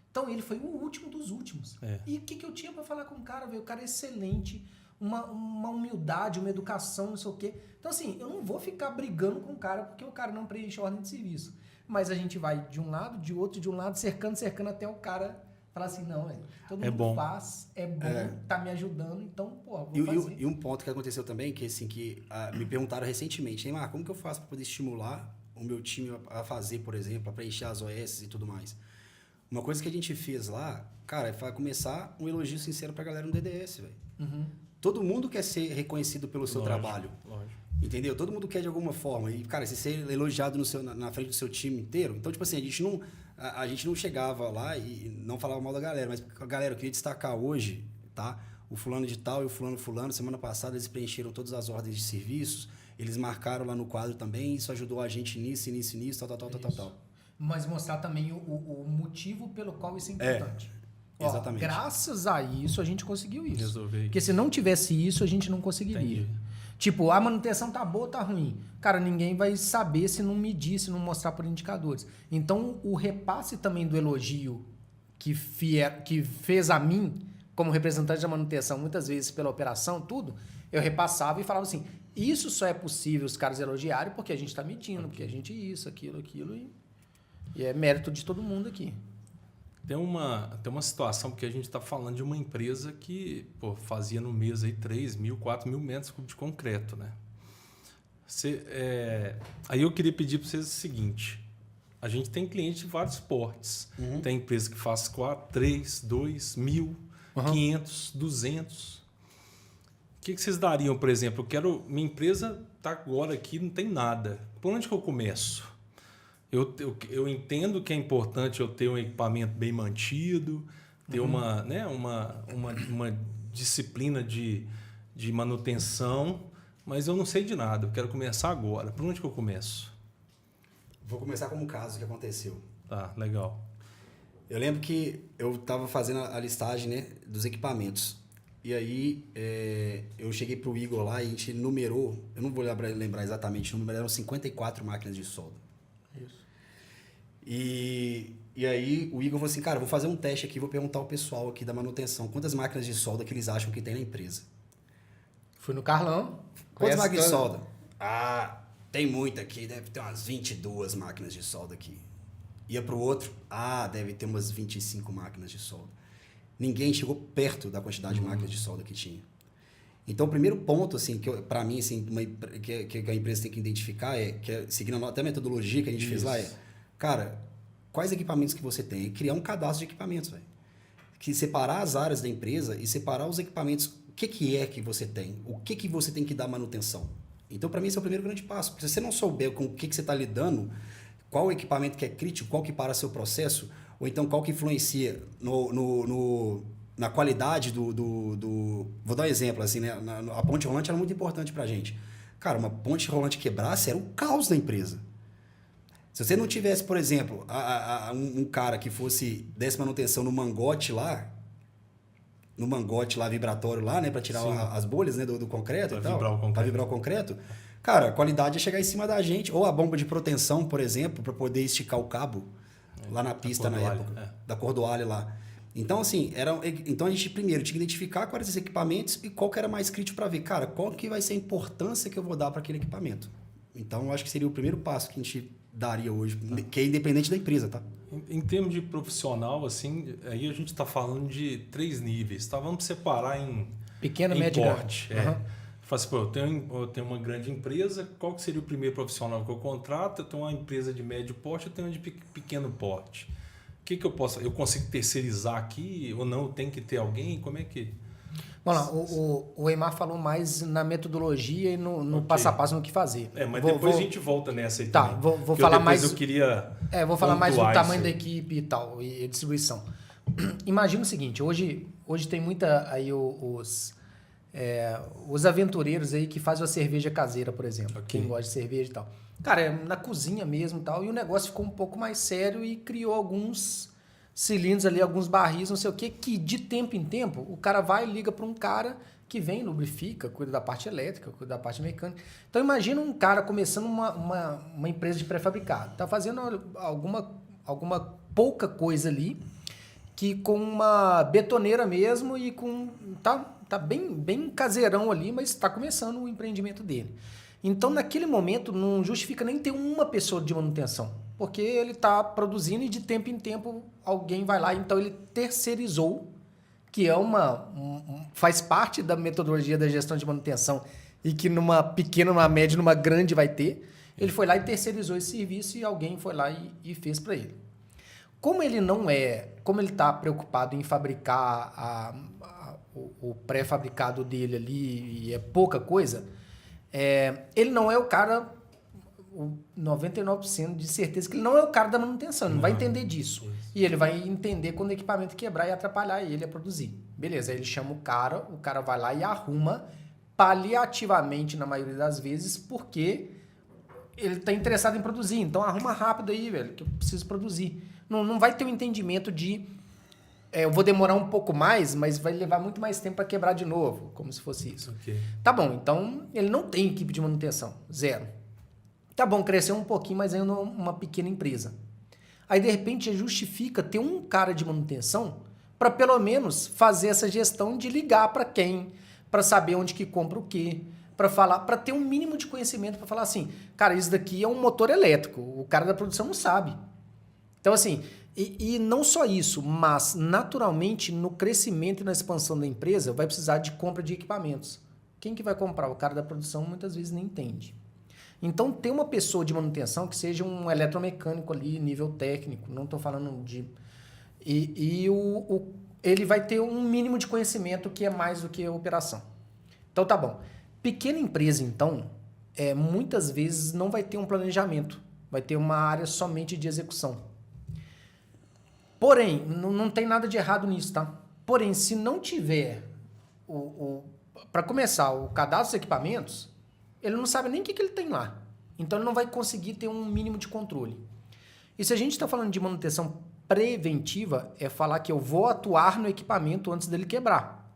Então, ele foi o último dos últimos. E o que eu tinha pra falar com o cara, velho? O cara é excelente, uma humildade, uma educação, não sei o quê. Então, assim, eu não vou ficar brigando com o cara porque o cara não preenche a ordem de serviço. Mas a gente vai de um lado, de outro, cercando até o cara falar assim, não, velho, todo mundo faz, é bom, tá me ajudando, então, pô, vou fazer. E um ponto que aconteceu também, que assim, me perguntaram recentemente, Neymar, como que eu faço para poder estimular o meu time a fazer, por exemplo, a preencher as OS e tudo mais? Uma coisa que a gente fez lá, cara, é começar um elogio sincero pra galera no DDS, velho. Todo mundo quer ser reconhecido pelo seu trabalho. Lógico. Entendeu? Todo mundo quer de alguma forma. E, cara, se ser elogiado na frente do seu time inteiro. Então, tipo assim, a gente não chegava lá e não falava mal da galera. Mas, galera, eu queria destacar hoje, tá? O fulano de tal e o fulano. Semana passada eles preencheram todas as ordens de serviços. Eles marcaram lá no quadro também. Isso ajudou a gente nisso, tal. Mas mostrar também o motivo pelo qual isso é importante. Exatamente. Graças a isso, a gente conseguiu isso. Resolver. Porque se não tivesse isso, a gente não conseguiria. Entendi. Tipo, a manutenção tá boa ou tá ruim? Cara, ninguém vai saber se não medir, se não mostrar por indicadores. Então, o repasse também do elogio que fez a mim, como representante da manutenção, muitas vezes pela operação, tudo, eu repassava e falava assim, isso só é possível os caras elogiarem porque a gente está medindo, porque a gente isso, aquilo, e é mérito de todo mundo aqui. Tem uma situação, porque a gente está falando de uma empresa que fazia no mês aí 3 mil, 4 mil metros cúbicos de concreto, né? Aí eu queria pedir para vocês o seguinte, a gente tem clientes de vários portes. Tem empresa que faz 4, 3, 2, 1.000, 500, 200. O que vocês dariam, por exemplo? Minha empresa está agora aqui, não tem nada. Por onde que eu começo? Eu entendo que é importante eu ter um equipamento bem mantido, ter uma disciplina de manutenção, mas eu não sei de nada, eu quero começar agora. Por onde que eu começo? Vou começar com um caso que aconteceu. Tá, legal. Eu lembro que eu estava fazendo a listagem, né, dos equipamentos. E aí eu cheguei pro Igor lá e a gente numerou, eu não vou lembrar exatamente o número, eram 54 máquinas de solda. Isso. E aí o Igor falou assim, cara, vou fazer um teste aqui, vou perguntar ao pessoal aqui da manutenção quantas máquinas de solda que eles acham que tem na empresa. Fui no Carlão. Quantas máquinas de solda? Ah, tem muita aqui, deve ter umas 22 máquinas de solda aqui. Ia pro outro, deve ter umas 25 máquinas de solda. Ninguém chegou perto da quantidade de máquinas de solda que tinha. Então, o primeiro ponto, assim, para mim, assim, que a empresa tem que identificar seguindo até a metodologia que a gente fez lá, cara, quais equipamentos que você tem? E criar um cadastro de equipamentos, velho. Que separar as áreas da empresa e separar os equipamentos. O que é que você tem? O que você tem que dar manutenção? Então, para mim, esse é o primeiro grande passo. Porque se você não souber com o que você está lidando, qual o equipamento que é crítico, qual que para seu processo, ou então qual que influencia na qualidade do... Vou dar um exemplo, assim, né? A ponte rolante era muito importante pra gente. Cara, uma ponte rolante quebrasse era o caos da empresa. Se você não tivesse, por exemplo, um cara que desse manutenção no mangote lá vibratório lá, né? Pra tirar as bolhas, né, do concreto e tal. Pra vibrar o concreto. Cara, a qualidade ia chegar em cima da gente. Ou a bomba de proteção, por exemplo, para poder esticar o cabo lá na pista na época. Da cordoalha lá. Então, assim, então a gente primeiro tinha que identificar quais esses equipamentos e qual que era mais crítico para ver, cara, qual que vai ser a importância que eu vou dar para aquele equipamento. Então, eu acho que seria o primeiro passo que a gente daria hoje, que é independente da empresa, tá? Em termos de profissional, assim, aí a gente está falando de 3 níveis, tá? Vamos separar em pequeno, médio e porte. Fala assim, eu tenho uma grande empresa, qual que seria o primeiro profissional que eu contrato? Eu tenho uma empresa de médio porte, eu tenho uma de pequeno porte. O que eu posso... Eu consigo terceirizar aqui ou não? Tem que ter alguém? Como é que... Vamos lá, o Eymar falou mais na metodologia e no passo a passo no que fazer. Mas depois a gente volta nessa aí também. Tá, vou falar mais... eu queria vou falar mais do tamanho da equipe e tal, e distribuição. Imagina o seguinte, hoje tem muita aí os aventureiros aí que fazem a cerveja caseira, por exemplo. Okay. Quem gosta de cerveja e tal. Cara, é na cozinha mesmo e tal, e o negócio ficou um pouco mais sério e criou alguns cilindros ali, alguns barris, não sei o quê, que de tempo em tempo o cara vai e liga para um cara que vem, lubrifica, cuida da parte elétrica, cuida da parte mecânica. Então imagina um cara começando uma empresa de pré-fabricado, tá fazendo alguma pouca coisa ali, que com uma betoneira mesmo e com... Tá bem caseirão ali, mas está começando o empreendimento dele. Então, naquele momento, não justifica nem ter uma pessoa de manutenção, porque ele está produzindo e de tempo em tempo alguém vai lá. Então, ele terceirizou, que é faz parte da metodologia da gestão de manutenção e que numa pequena, numa média, numa grande vai ter. Ele foi lá e terceirizou esse serviço e alguém foi lá e fez para ele. Como ele está preocupado em fabricar o pré-fabricado dele ali e é pouca coisa, ele não é o cara, 99% de certeza que ele não é o cara da manutenção, ele não vai entender disso. E ele vai entender quando o equipamento quebrar e atrapalhar ele a produzir. Beleza, aí ele chama o cara vai lá e arruma paliativamente na maioria das vezes, porque ele tá interessado em produzir. Então arruma rápido aí, velho, que eu preciso produzir. Não vai ter um entendimento de eu vou demorar um pouco mais, mas vai levar muito mais tempo para quebrar de novo, como se fosse isso. Okay. Tá bom, então ele não tem equipe de manutenção, 0. Tá bom, cresceu um pouquinho, mas ainda uma pequena empresa. Aí, de repente, justifica ter um cara de manutenção para, pelo menos, fazer essa gestão de ligar para quem, para saber onde que compra o quê, para falar, para ter um mínimo de conhecimento, para falar assim, cara, isso daqui é um motor elétrico, o cara da produção não sabe. Então, assim, e não só isso, mas, naturalmente, no crescimento e na expansão da empresa, vai precisar de compra de equipamentos. Quem que vai comprar? O cara da produção muitas vezes nem entende. Então, ter uma pessoa de manutenção que seja um eletromecânico ali, nível técnico, não estou falando de... ele vai ter um mínimo de conhecimento que é mais do que a operação. Então, tá bom. Pequena empresa, então, muitas vezes não vai ter um planejamento. Vai ter uma área somente de execução. Porém, não tem nada de errado nisso, tá? Porém, se não tiver, para começar, o cadastro dos equipamentos, ele não sabe nem o que ele tem lá. Então, ele não vai conseguir ter um mínimo de controle. E se a gente está falando de manutenção preventiva, é falar que eu vou atuar no equipamento antes dele quebrar.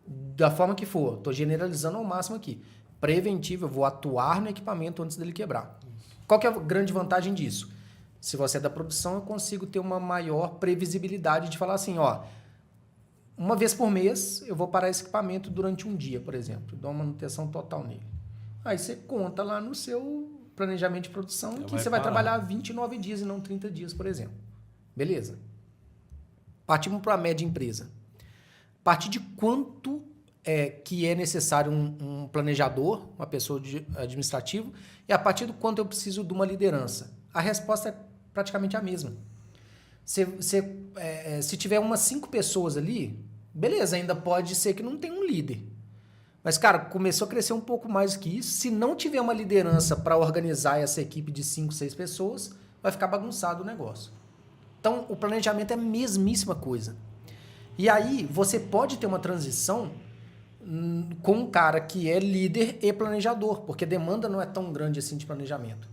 Da forma que for. Estou generalizando ao máximo aqui. Preventivo, eu vou atuar no equipamento antes dele quebrar. Qual que é a grande vantagem disso? Se você é da produção, eu consigo ter uma maior previsibilidade de falar assim, ó, uma vez por mês eu vou parar esse equipamento durante um dia, por exemplo, dou uma manutenção total nele. Aí você conta lá no seu planejamento de produção que você vai trabalhar 29 dias e não 30 dias, por exemplo. Beleza. Partimos para a média empresa. A partir de quanto que é necessário um planejador, uma pessoa administrativa, e a partir do quanto eu preciso de uma liderança? A resposta é praticamente a mesma. Se tiver umas 5 pessoas ali, beleza, ainda pode ser que não tenha um líder. Mas, cara, começou a crescer um pouco mais que isso. Se não tiver uma liderança para organizar essa equipe de 5, 6 pessoas, vai ficar bagunçado o negócio. Então, o planejamento é a mesmíssima coisa. E aí, você pode ter uma transição com um cara que é líder e planejador, porque a demanda não é tão grande assim de planejamento.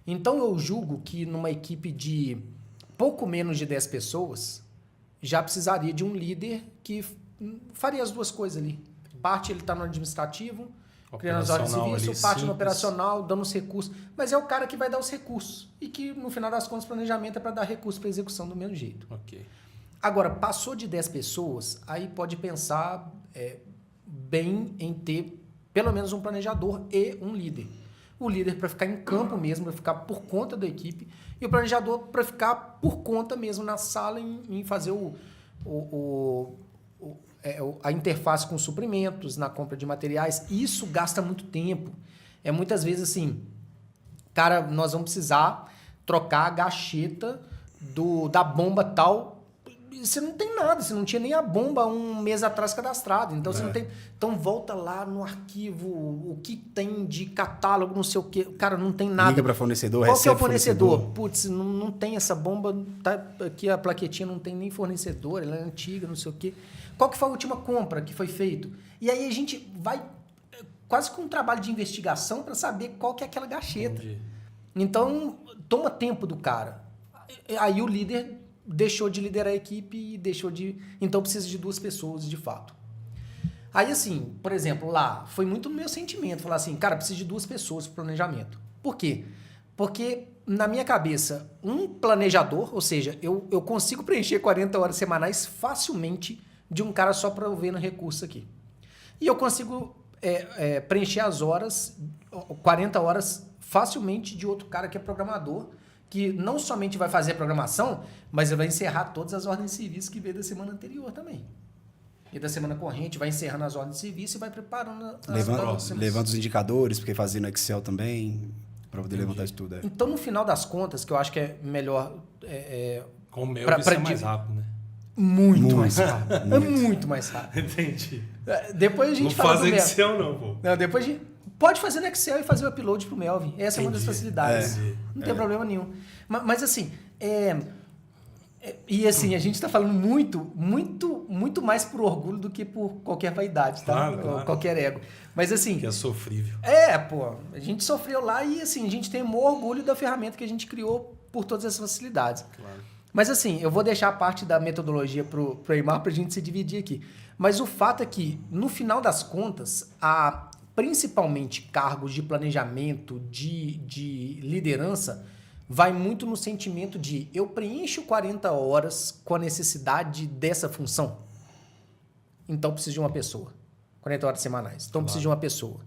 Então, eu julgo que numa equipe de pouco menos de 10 pessoas, já precisaria de um líder que faria as duas coisas ali. Parte ele está no administrativo, criando as ordens de serviço, parte no operacional, dando os recursos. Mas é o cara que vai dar os recursos. E que, no final das contas, o planejamento é para dar recursos para execução do mesmo jeito. Okay. Agora, passou de 10 pessoas, aí pode pensar bem em ter pelo menos um planejador e um líder. O líder para ficar em campo mesmo, para ficar por conta da equipe, e o planejador para ficar por conta mesmo na sala em fazer a interface com suprimentos, na compra de materiais. Isso gasta muito tempo. Muitas vezes assim, cara, nós vamos precisar trocar a gacheta da bomba tal. Você não tem nada, você não tinha nem a bomba um mês atrás cadastrada. Então, você não tem. Então, volta lá no arquivo, o que tem de catálogo, não sei o quê. Cara, não tem nada. Liga para fornecedor, Qual que é o fornecedor? Putz, não tem essa bomba. Tá aqui a plaquetinha, não tem nem fornecedor, ela é antiga, não sei o quê. Qual que foi a última compra que foi feito? E aí a gente vai quase com um trabalho de investigação para saber qual que é aquela gacheta. Entendi. Então, toma tempo do cara. Aí o líder deixou de liderar a equipe e deixou de... Então, precisa de 2 pessoas, de fato. Aí, assim, por exemplo, lá, foi muito no meu sentimento. Falar assim, cara, precisa de 2 pessoas para o planejamento. Por quê? Porque, na minha cabeça, um planejador, ou seja, eu consigo preencher 40 horas semanais facilmente de um cara só provendo recurso aqui. E eu consigo preencher as horas, 40 horas, facilmente de outro cara que é programador, que não somente vai fazer a programação, mas ele vai encerrar todas as ordens de serviço que veio da semana anterior também. E da semana corrente vai encerrando as ordens de serviço e vai preparando as próximas. Levando os indicadores, porque fazia no Excel também, para poder levantar isso tudo. Então, no final das contas, que eu acho que é melhor... Com o meu isso é mais rápido, né? Muito mais rápido. É muito mais rápido. Entendi. Depois a gente não faz Excel não, pô. Não, depois a gente... Pode fazer no Excel e fazer o upload pro Melvin. Essa é uma das facilidades. Não tem problema nenhum. Mas assim, E assim, a gente está falando muito mais por orgulho do que por qualquer vaidade, tá? Claro. Qualquer ego. Mas assim... Que é sofrível. Pô, a gente sofreu lá e assim, a gente tem o maior orgulho da ferramenta que a gente criou por todas essas facilidades. Claro. Mas assim, eu vou deixar a parte da metodologia pro Eymar pra gente se dividir aqui. Mas o fato é que, no final das contas, principalmente cargos de planejamento, de liderança, vai muito no sentimento de eu preencho 40 horas com a necessidade dessa função. Então preciso de uma pessoa. 40 horas semanais. Então preciso de uma pessoa.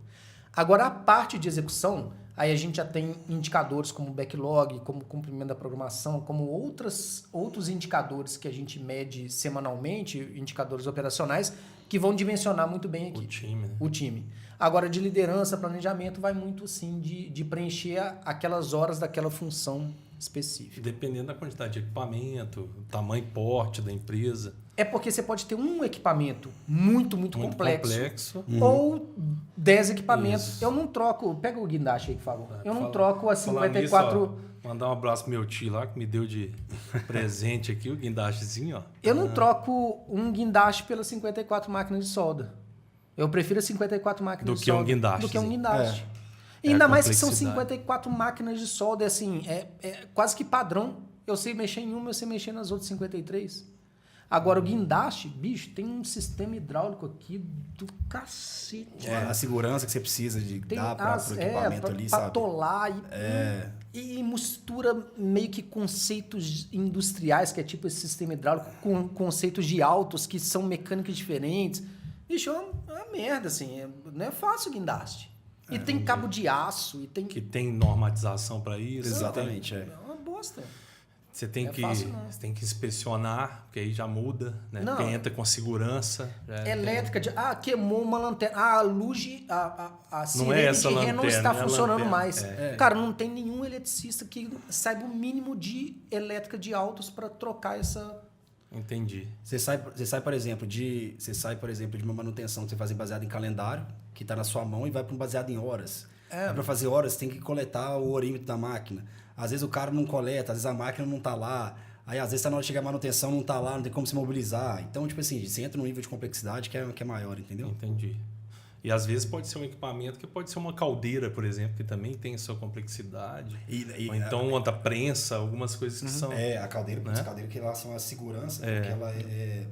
Agora, a parte de execução, aí a gente já tem indicadores como backlog, como cumprimento da programação, como outros indicadores que a gente mede semanalmente, indicadores operacionais, que vão dimensionar muito bem aqui. O time. Agora, de liderança, planejamento, vai muito, sim, de preencher aquelas horas daquela função específica. Dependendo da quantidade de equipamento, tamanho e porte da empresa. É porque você pode ter um equipamento muito complexo. Ou 10 equipamentos. Isso. Eu não troco... Pega o guindaste aí, por favor. Eu não Fala- troco a falar 54... nisso, ó, mandar um abraço pro meu tio lá, que me deu de presente aqui, o guindastezinho, ó. Eu não troco um guindaste pelas 54 máquinas de solda. Eu prefiro as 54 máquinas de solda do que um guindaste. E ainda mais que são 54 máquinas de solda, assim, é quase que padrão. Eu sei mexer em uma, eu sei mexer nas outras 53. Agora, o guindaste, bicho, tem um sistema hidráulico aqui do cacete. A segurança que você precisa de dar para o equipamento ali, pra sabe? atolar e mistura meio que conceitos industriais, que é tipo esse sistema hidráulico, com conceitos de autos que são mecânicas diferentes. Bicho, é uma merda, assim. Não é fácil o guindaste. E tem cabo de aço, e tem... Que tem normatização para isso. Exatamente, É uma bosta. Você tem, fácil, não. você tem que inspecionar, porque aí já muda, né? Não. Porque entra com segurança. Elétrica, queimou uma lanterna. A luz, a Não é sirene essa de ré não lanterna, está é a funcionando lanterna. mais. Cara, não tem nenhum eletricista que saiba o mínimo de elétrica de autos para trocar essa... Entendi. Você sai, por exemplo, de uma manutenção que você faz baseado em calendário, que está na sua mão, e vai para um baseado em horas. Para fazer horas, você tem que coletar o orímetro da máquina. Às vezes o cara não coleta, às vezes a máquina não está lá. Aí, às vezes, tá na hora de chegar a manutenção, não está lá, não tem como se mobilizar. Então, tipo assim, você entra num nível de complexidade que é maior, entendeu? Entendi. E às vezes pode ser um equipamento que pode ser uma caldeira, por exemplo, que também tem sua complexidade. Ou então uma prensa, algumas coisas que são... A caldeira, né? A caldeira que em relação à segurança, porque ela é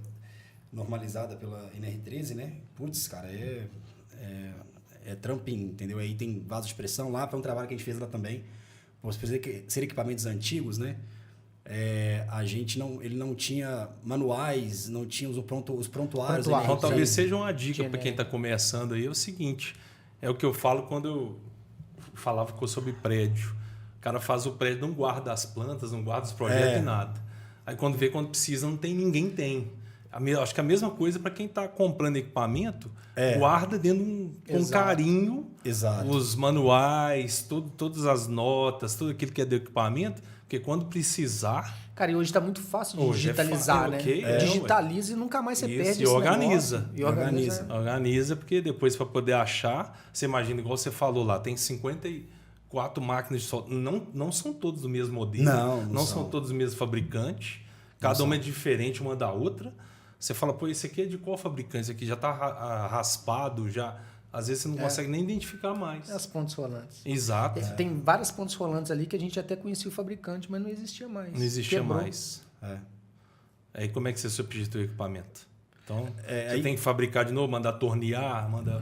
normalizada pela NR13, né? Putz, cara, é trampinho, entendeu? Aí tem vaso de pressão lá, foi um trabalho que a gente fez lá também. Por ser equipamentos antigos, né? Ele não tinha manuais, não tinha os prontuários. Então, talvez seja uma dica para quem está começando aí, é o seguinte, é o que eu falo quando eu falava sobre prédio. O cara faz o prédio, não guarda as plantas, não guarda os projetos e nada. Aí quando precisa, não tem, ninguém tem. Acho que a mesma coisa para quem está comprando equipamento, guarda dentro com carinho os manuais, todas as notas, tudo aquilo que é do equipamento, porque quando precisar... Cara, e hoje está muito fácil de digitalizar, né? Digitaliza e nunca mais você perde e organiza. E organiza. Organiza, porque depois para poder achar, você imagina, igual você falou lá, tem 54 máquinas de solda. Não são todos do mesmo modelo. Não são todos do mesmo fabricante. Cada uma é diferente uma da outra. Você fala, pô, esse aqui é de qual fabricante? Esse aqui já está raspado, já... Às vezes você não consegue nem identificar mais. As pontes rolantes. Exato. Tem várias pontes rolantes ali que a gente até conhecia o fabricante, mas não existia mais. Não existia mais. Aí como é que você substitui o equipamento? Então, você tem que fabricar de novo, mandar tornear, mandar...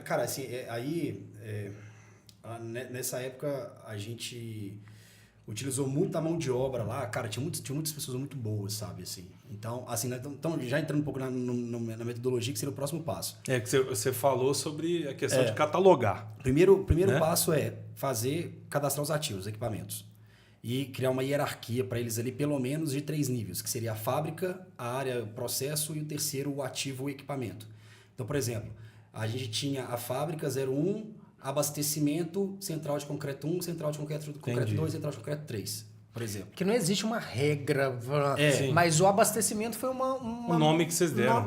Cara, assim, nessa época a gente utilizou muita mão de obra lá, cara, tinha muitas pessoas muito boas, sabe, assim. Então, assim, então já entrando um pouco na metodologia, que seria o próximo passo. Que você falou sobre a questão de catalogar. Primeiro passo é cadastrar os ativos, os equipamentos. E criar uma hierarquia para eles ali, pelo menos de 3 níveis, que seria a fábrica, a área processo e o terceiro, o ativo, o equipamento. Então, por exemplo, a gente tinha a fábrica 01, abastecimento, central de concreto 1, central de concreto 2, central de concreto 3, por exemplo. Que não existe uma regra, mas o abastecimento foi o nome que vocês deram.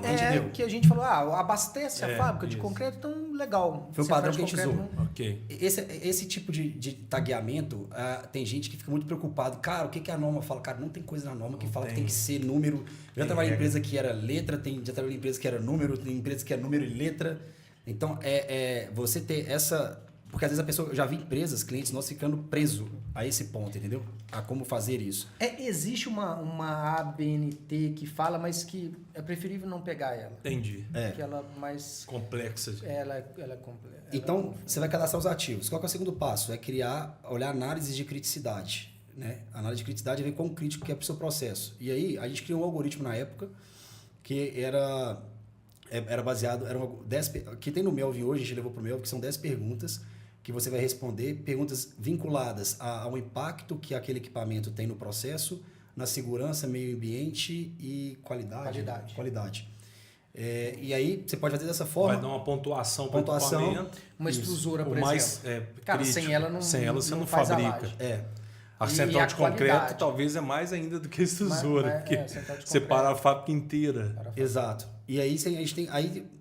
Que a gente falou, abastece a fábrica de concreto, então legal. Foi o padrão que a gente usou. Ok. Esse tipo de tagueamento, tem gente que fica muito preocupado. Cara, o que a norma fala? Cara, não tem coisa na norma que fala que tem que ser número. Eu já trabalhei em empresa que era letra, já trabalhei em empresa que era número, tem empresa que é número e letra. Então, você ter essa... Porque às vezes a pessoa... Eu já vi empresas, clientes nossos ficando preso a esse ponto, entendeu? A como fazer isso. Existe uma ABNT que fala, mas que é preferível não pegar ela. Entendi. Porque ela é mais... Complexa. Ela é complexa. Então, você vai cadastrar os ativos. Qual que é o segundo passo? É olhar análise de criticidade. Né? A análise de criticidade é ver quão crítico que é o seu processo. E aí, a gente criou um algoritmo na época que era baseado... que tem no Melvin hoje, a gente levou para o Melvin, que são 10 perguntas que você vai responder, perguntas vinculadas ao impacto que aquele equipamento tem no processo, na segurança, meio ambiente e qualidade. E aí, você pode fazer dessa forma. Vai dar uma pontuação para o equipamento. Uma extrusora, por mais, exemplo. Cara, sem ela você não faz fabrica. A A central de concreto qualidade. Talvez é mais ainda do que a extrusora, porque central de separa a fábrica inteira. Exato. E aí, a gente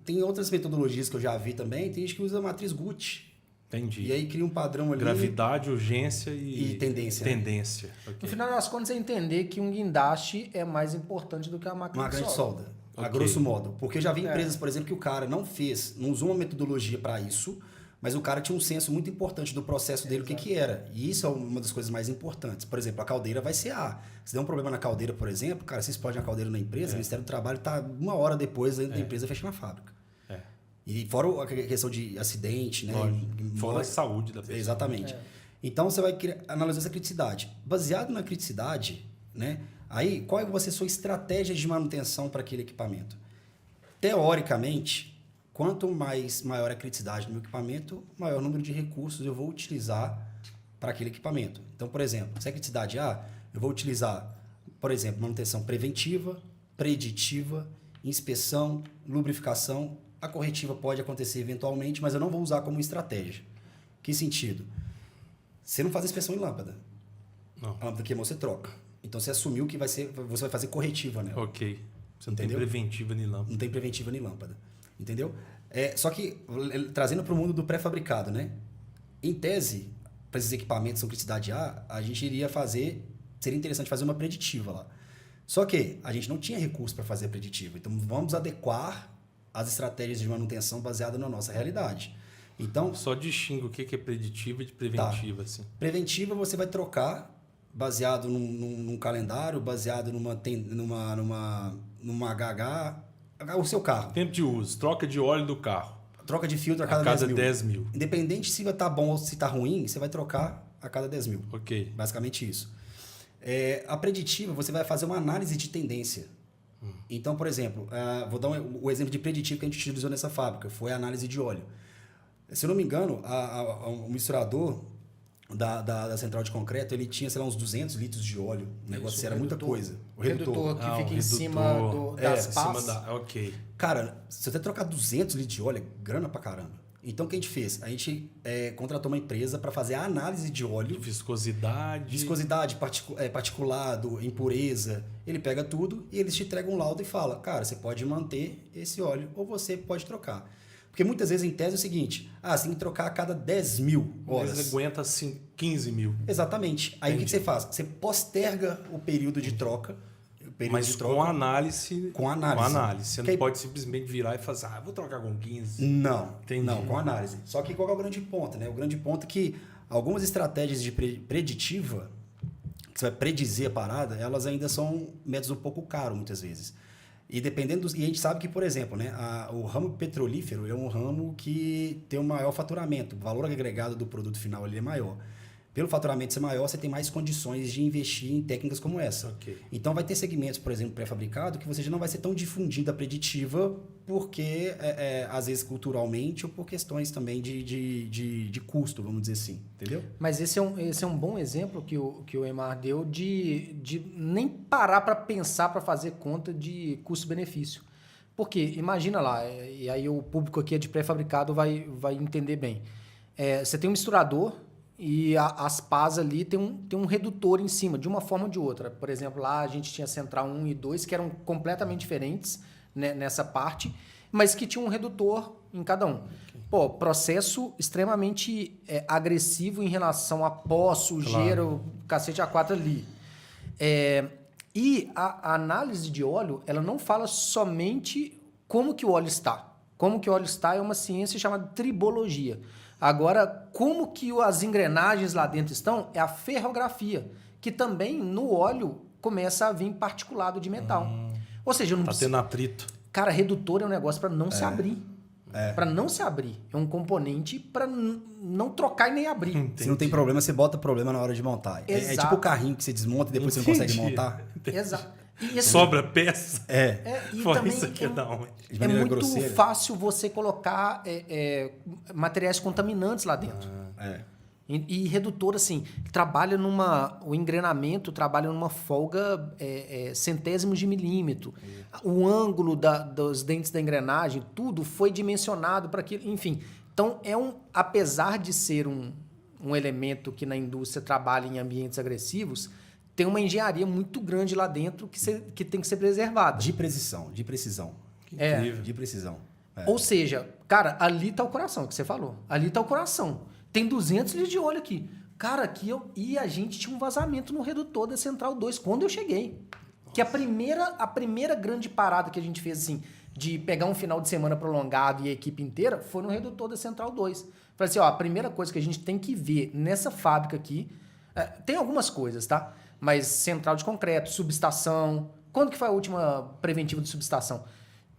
tem outras metodologias que eu já vi também. Tem gente que usa a matriz Gucci. Entendi. E aí cria um padrão ali. Gravidade, urgência e tendência. Tendência. Okay. No final das contas, é entender que um guindaste é mais importante do que a máquina de solda. A grosso modo. Porque eu já vi empresas, por exemplo, que o cara não usou uma metodologia para isso, mas o cara tinha um senso muito importante do processo dele, o que era. E isso é uma das coisas mais importantes. Por exemplo, a caldeira vai ser Se der um problema na caldeira, por exemplo, cara, se explode uma caldeira na empresa, o Ministério do Trabalho está 1 hora depois da empresa fechando a fábrica. E fora a questão de acidente, né? Fora a saúde da pessoa. Exatamente. Então, você vai analisar essa criticidade. Baseado na criticidade, né? Aí, qual vai ser a sua estratégia de manutenção para aquele equipamento? Teoricamente, quanto maior a criticidade do meu equipamento, maior número de recursos eu vou utilizar para aquele equipamento. Então, por exemplo, se a criticidade eu vou utilizar, por exemplo, manutenção preventiva, preditiva, inspeção, lubrificação. A corretiva pode acontecer eventualmente, mas eu não vou usar como estratégia. Que sentido? Você não faz inspeção em lâmpada. Não. A lâmpada queimou, você troca. Então, você assumiu que você vai fazer corretiva nela. Ok. Você não Entendeu? tem preventiva nem lâmpada. Não tem preventiva nem lâmpada. Entendeu? Só que, trazendo para o mundo do pré-fabricado, né? Em tese, para esses equipamentos são criticidade a gente seria interessante fazer uma preditiva lá. Só que a gente não tinha recurso para fazer a preditiva. Então, vamos adequar as estratégias de manutenção baseadas na nossa realidade. Então, só distingue o que é preditiva de preventiva. Assim. Preventiva você vai trocar baseado num calendário, baseado numa HH, o seu carro. Tempo de uso, troca de óleo do carro. Troca de filtro a cada 10 mil. Independente se vai estar bom ou se está ruim, você vai trocar a cada 10 mil. Ok. Basicamente isso. A preditiva, você vai fazer uma análise de tendência. Então, por exemplo, vou dar o exemplo de preditivo que a gente utilizou nessa fábrica, foi a análise de óleo. Se eu não me engano, o misturador da central de concreto, ele tinha, sei lá, uns 200 litros de óleo. O negócio era muita coisa. O redutor que fica em cima das pás. Ok. Cara, se você trocar 200 litros de óleo, é grana pra caramba. Então, o que a gente fez? A gente contratou uma empresa para fazer a análise de óleo. Viscosidade. Viscosidade, particulado, impureza. Ele pega tudo e eles te entregam um laudo e fala, cara, você pode manter esse óleo ou você pode trocar. Porque muitas vezes, em tese, é o seguinte, você tem que trocar a cada 10 mil horas. Mas aguenta 15 mil. Exatamente. Aí, o que você faz? Você posterga o período de troca. Mas com análise. Com análise. Você não pode simplesmente virar e falar, vou trocar com 15. Não, entendi. Não, com análise. Só que qual é o grande ponto, né? O grande ponto é que algumas estratégias de preditiva, que você vai predizer a parada, elas ainda são métodos um pouco caros, muitas vezes. E dependendo e a gente sabe que, por exemplo, né, o ramo petrolífero é um ramo que tem um maior faturamento. O valor agregado do produto final ele é maior. Pelo faturamento ser maior, você tem mais condições de investir em técnicas como essa. Okay. Então, vai ter segmentos, por exemplo, pré-fabricado, que você já não vai ser tão difundida a preditiva, porque, às vezes, culturalmente, ou por questões também de custo, vamos dizer assim. Entendeu? Mas esse é um bom exemplo que o Eymar deu de nem parar para pensar, para fazer conta de custo-benefício. Porque, imagina lá, e aí o público aqui de pré-fabricado vai entender bem. Você tem um misturador, e as pás ali tem um redutor em cima, de uma forma ou de outra. Por exemplo, lá a gente tinha central 1 e 2, que eram completamente diferentes, né, nessa parte, mas que tinha um redutor em cada um. Pô, processo extremamente agressivo em relação a pó, sujeira, o cacete A4 ali. E a análise de óleo, ela não fala somente como que o óleo está. Como que o óleo está é uma ciência chamada tribologia. Agora, como que as engrenagens lá dentro estão é a ferrografia, que também no óleo começa a vir particulado de metal. Ou seja, não tendo atrito. Cara, redutor é um negócio para não se abrir. Para não se abrir. É um componente para não trocar e nem abrir. Entendi. Se não tem problema, você bota problema na hora de montar. É tipo o carrinho que você desmonta e depois você não consegue montar. Exato. E, assim, sobra peça. E Foi também isso aqui da onde? É muito grosseira. Fácil você colocar materiais contaminantes lá dentro. E redutor, assim, trabalha o engrenamento trabalha numa folga centésimos de milímetro. O ângulo dos dentes da engrenagem, tudo foi dimensionado para aquilo. Enfim, então apesar de ser um elemento que na indústria trabalha em ambientes agressivos, tem uma engenharia muito grande lá dentro que tem que ser preservada. De precisão. Incrível. De precisão. Ou seja, cara, ali está o coração que você falou. Ali está o coração. Tem 200 litros de óleo aqui. Cara, e a gente tinha um vazamento no redutor da Central 2 quando eu cheguei. Nossa. Que a primeira grande parada que a gente fez, assim, de pegar um final de semana prolongado e a equipe inteira, foi no redutor da Central 2. Falei assim, a primeira coisa que a gente tem que ver nessa fábrica aqui, tem algumas coisas, tá? Mas central de concreto, subestação. Quando que foi a última preventiva de subestação?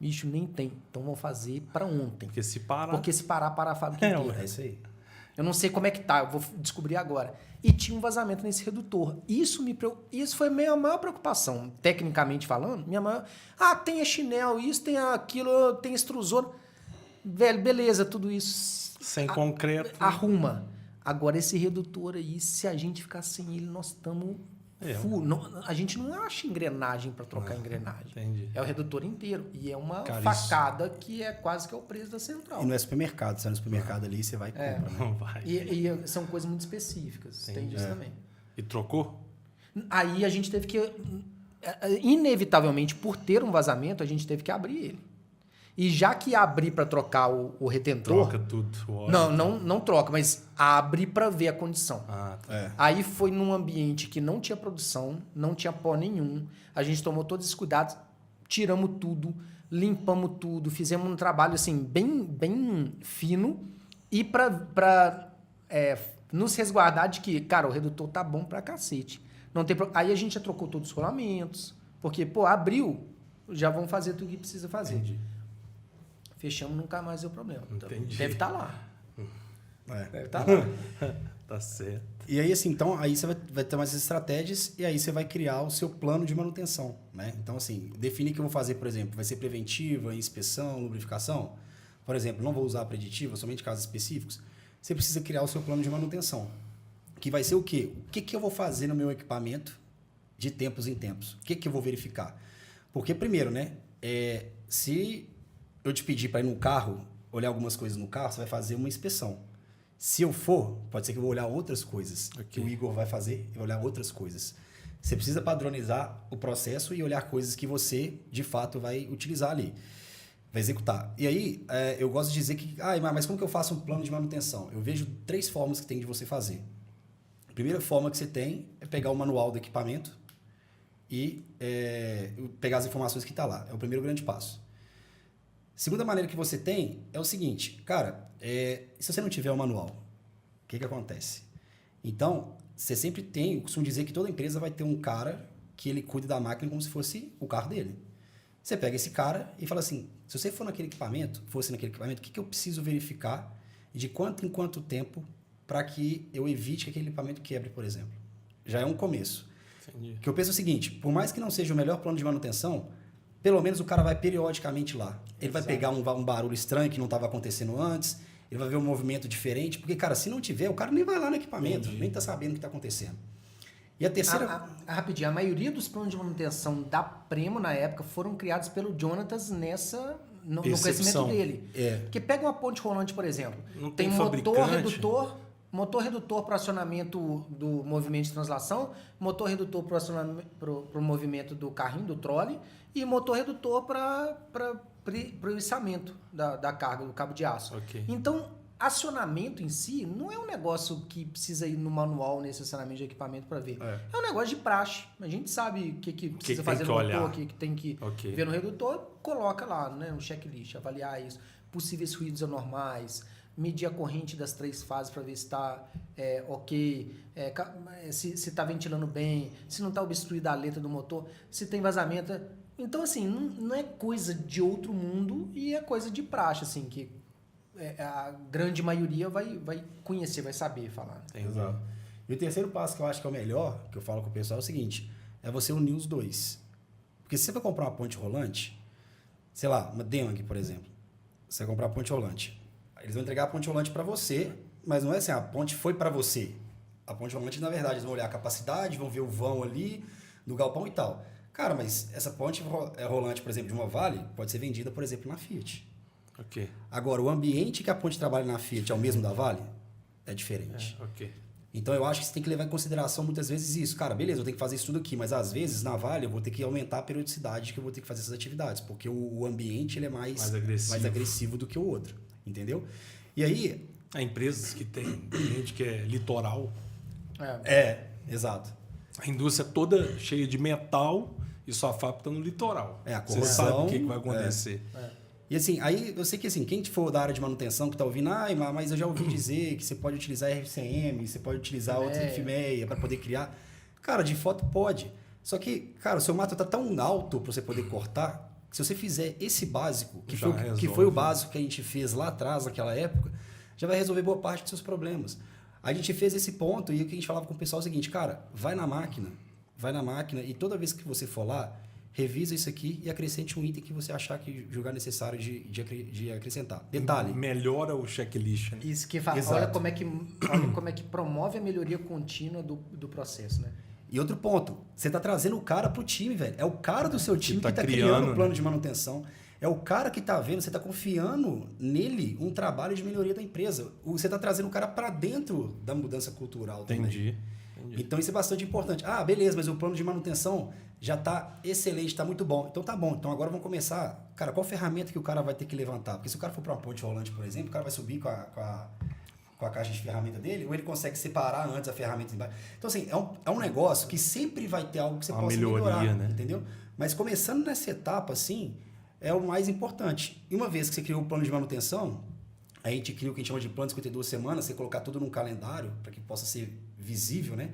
Bicho, nem tem. Então vamos fazer para ontem. Porque se parar, para a fábrica inteira. É isso aí. Eu não sei como é que tá, eu vou descobrir agora. E tinha um vazamento nesse redutor. Isso foi a minha maior preocupação, tecnicamente falando. Tem a chinel, isso, tem aquilo, tem extrusor. Velho, beleza, tudo isso. Sem concreto. Arruma. Agora, esse redutor aí, se a gente ficar sem ele, nós estamos full. A gente não acha engrenagem para trocar engrenagem. Entendi. É o redutor inteiro. E é uma facada que é quase que é o preço da Central. E não é supermercado. Você vai no supermercado ali, você vai e compra. Não vai. E são coisas muito específicas. Entendi. Tem disso também. E trocou? Aí a gente teve que... Inevitavelmente, por ter um vazamento, a gente teve que abrir ele. E já que abrir para trocar o retentor... Troca tudo. Não troca, mas abrir para ver a condição. Aí foi num ambiente que não tinha produção, não tinha pó nenhum. A gente tomou todos esses cuidados, tiramos tudo, limpamos tudo, fizemos um trabalho assim bem, bem fino e para nos resguardar de que, cara, o redutor tá bom pra cacete. Não tem Aí a gente já trocou todos os rolamentos, porque, abriu, já vão fazer tudo o que precisa fazer. Entendi. Fechamos, nunca mais deu problema. Então, Entendi. deve estar lá. Deve estar lá. Tá certo. E aí, assim, então, aí você vai ter mais estratégias e aí você vai criar o seu plano de manutenção, né? Então, assim, definir o que eu vou fazer, por exemplo, vai ser preventiva, inspeção, lubrificação. Por exemplo, não vou usar preditiva, somente casos específicos. Você precisa criar o seu plano de manutenção. Que vai ser o quê? O que eu vou fazer no meu equipamento de tempos em tempos? O que eu vou verificar? Porque, primeiro, né? Se eu te pedir para ir no carro, olhar algumas coisas no carro, você vai fazer uma inspeção. Se eu for, pode ser que eu vou olhar outras coisas. Que o Igor vai fazer, eu vou olhar outras coisas. Você precisa padronizar o processo e olhar coisas que você, de fato, vai utilizar ali. Vai executar. E aí, eu gosto de dizer que... mas como que eu faço um plano de manutenção? Eu vejo 3 formas que tem de você fazer. A primeira forma que você tem é pegar o manual do equipamento e pegar as informações que está lá. É o primeiro grande passo. Segunda maneira que você tem é o seguinte, cara, se você não tiver o manual, o que acontece? Então, você sempre tem, eu costumo dizer que toda empresa vai ter um cara que ele cuida da máquina como se fosse o carro dele. Você pega esse cara e fala assim, se você fosse naquele equipamento, o que eu preciso verificar e de quanto em quanto tempo para que eu evite que aquele equipamento quebre, por exemplo. Já é um começo. Entendi. Que eu penso o seguinte, por mais que não seja o melhor plano de manutenção, pelo menos o cara vai periodicamente lá. Ele vai pegar um barulho estranho que não estava acontecendo antes, ele vai ver um movimento diferente, porque, cara, se não tiver, o cara nem vai lá no equipamento, nem está sabendo o que está acontecendo. E a terceira... Rapidinho, a maioria dos planos de manutenção da Premo, na época, foram criados pelo Jonatas no conhecimento dele. Porque pega uma ponte rolante, por exemplo. Não tem motor redutor para acionamento do movimento de translação, motor redutor para o movimento do carrinho, do trolley, e motor redutor para para o içamento da carga, do cabo de aço. Ok. Então, acionamento em si não é um negócio que precisa ir no manual necessariamente de equipamento para ver. É um negócio de praxe. A gente sabe o que precisa fazer no motor, o que tem que ver no redutor, coloca lá, né, um checklist, avaliar isso, possíveis ruídos anormais, medir a corrente das 3 fases para ver se está ok, se está ventilando bem, se não está obstruída a letra do motor, se tem vazamento. Então, assim, não é coisa de outro mundo e é coisa de praxe, assim, que a grande maioria vai conhecer, vai saber falar. Exato. E o terceiro passo que eu acho que é o melhor, que eu falo com o pessoal, é o seguinte, é você unir os dois. Porque se você vai comprar uma ponte rolante, sei lá, uma Demag, por exemplo, você vai comprar a ponte rolante, eles vão entregar a ponte rolante para você, mas não é assim, a ponte foi para você. A ponte rolante, na verdade, eles vão olhar a capacidade, vão ver o vão ali, no galpão e tal. Cara, mas essa ponte rolante, por exemplo, de uma Vale, pode ser vendida, por exemplo, na Fiat. Ok. Agora, o ambiente que a ponte trabalha na Fiat é o mesmo da Vale? É diferente. Ok. Então, eu acho que você tem que levar em consideração muitas vezes isso. Cara, beleza, eu tenho que fazer isso tudo aqui, mas às vezes na Vale eu vou ter que aumentar a periodicidade que eu vou ter que fazer essas atividades, porque o ambiente ele é mais agressivo do que o outro, entendeu? E aí... Há empresas que tem gente que é litoral. Exato. A indústria toda cheia de metal e sua fábrica está no litoral. A corrosão... Você sabe o que vai acontecer. E assim, aí eu sei que assim, quem for da área de manutenção que está ouvindo, mas eu já ouvi dizer que você pode utilizar RCM, você pode utilizar outra FMEA para poder criar. Cara, de foto pode. Só que, cara, o seu mato está tão alto para você poder cortar, que se você fizer esse básico, que foi o básico que a gente fez lá atrás, naquela época, já vai resolver boa parte dos seus problemas. A gente fez esse ponto e o que a gente falava com o pessoal é o seguinte, cara, vai na máquina e toda vez que você for lá, revisa isso aqui e acrescente um item que você achar que julgar necessário de acrescentar. Detalhe. Melhora o checklist. Né? Isso que fala. Olha como é que promove a melhoria contínua do processo, né? E outro ponto, você está trazendo o cara pro time, velho. É o cara do seu time que está criando o plano de manutenção. É o cara que está vendo, você está confiando nele um trabalho de melhoria da empresa. Você está trazendo o cara para dentro da mudança cultural também. Entendi. Então isso é bastante importante. Ah, beleza, mas o plano de manutenção já está excelente, está muito bom. Então tá bom. Então agora vamos começar. Cara, qual ferramenta que o cara vai ter que levantar? Porque se o cara for para uma ponte rolante, por exemplo, o cara vai subir com a caixa de ferramenta dele, ou ele consegue separar antes a ferramenta embaixo. Então assim, é um negócio que sempre vai ter algo que você possa melhorar, né? Entendeu? Mas começando nessa etapa assim, é o mais importante. E uma vez que você criou o plano de manutenção, a gente cria o que a gente chama de plano de 52 semanas, você colocar tudo num calendário para que possa ser visível, né?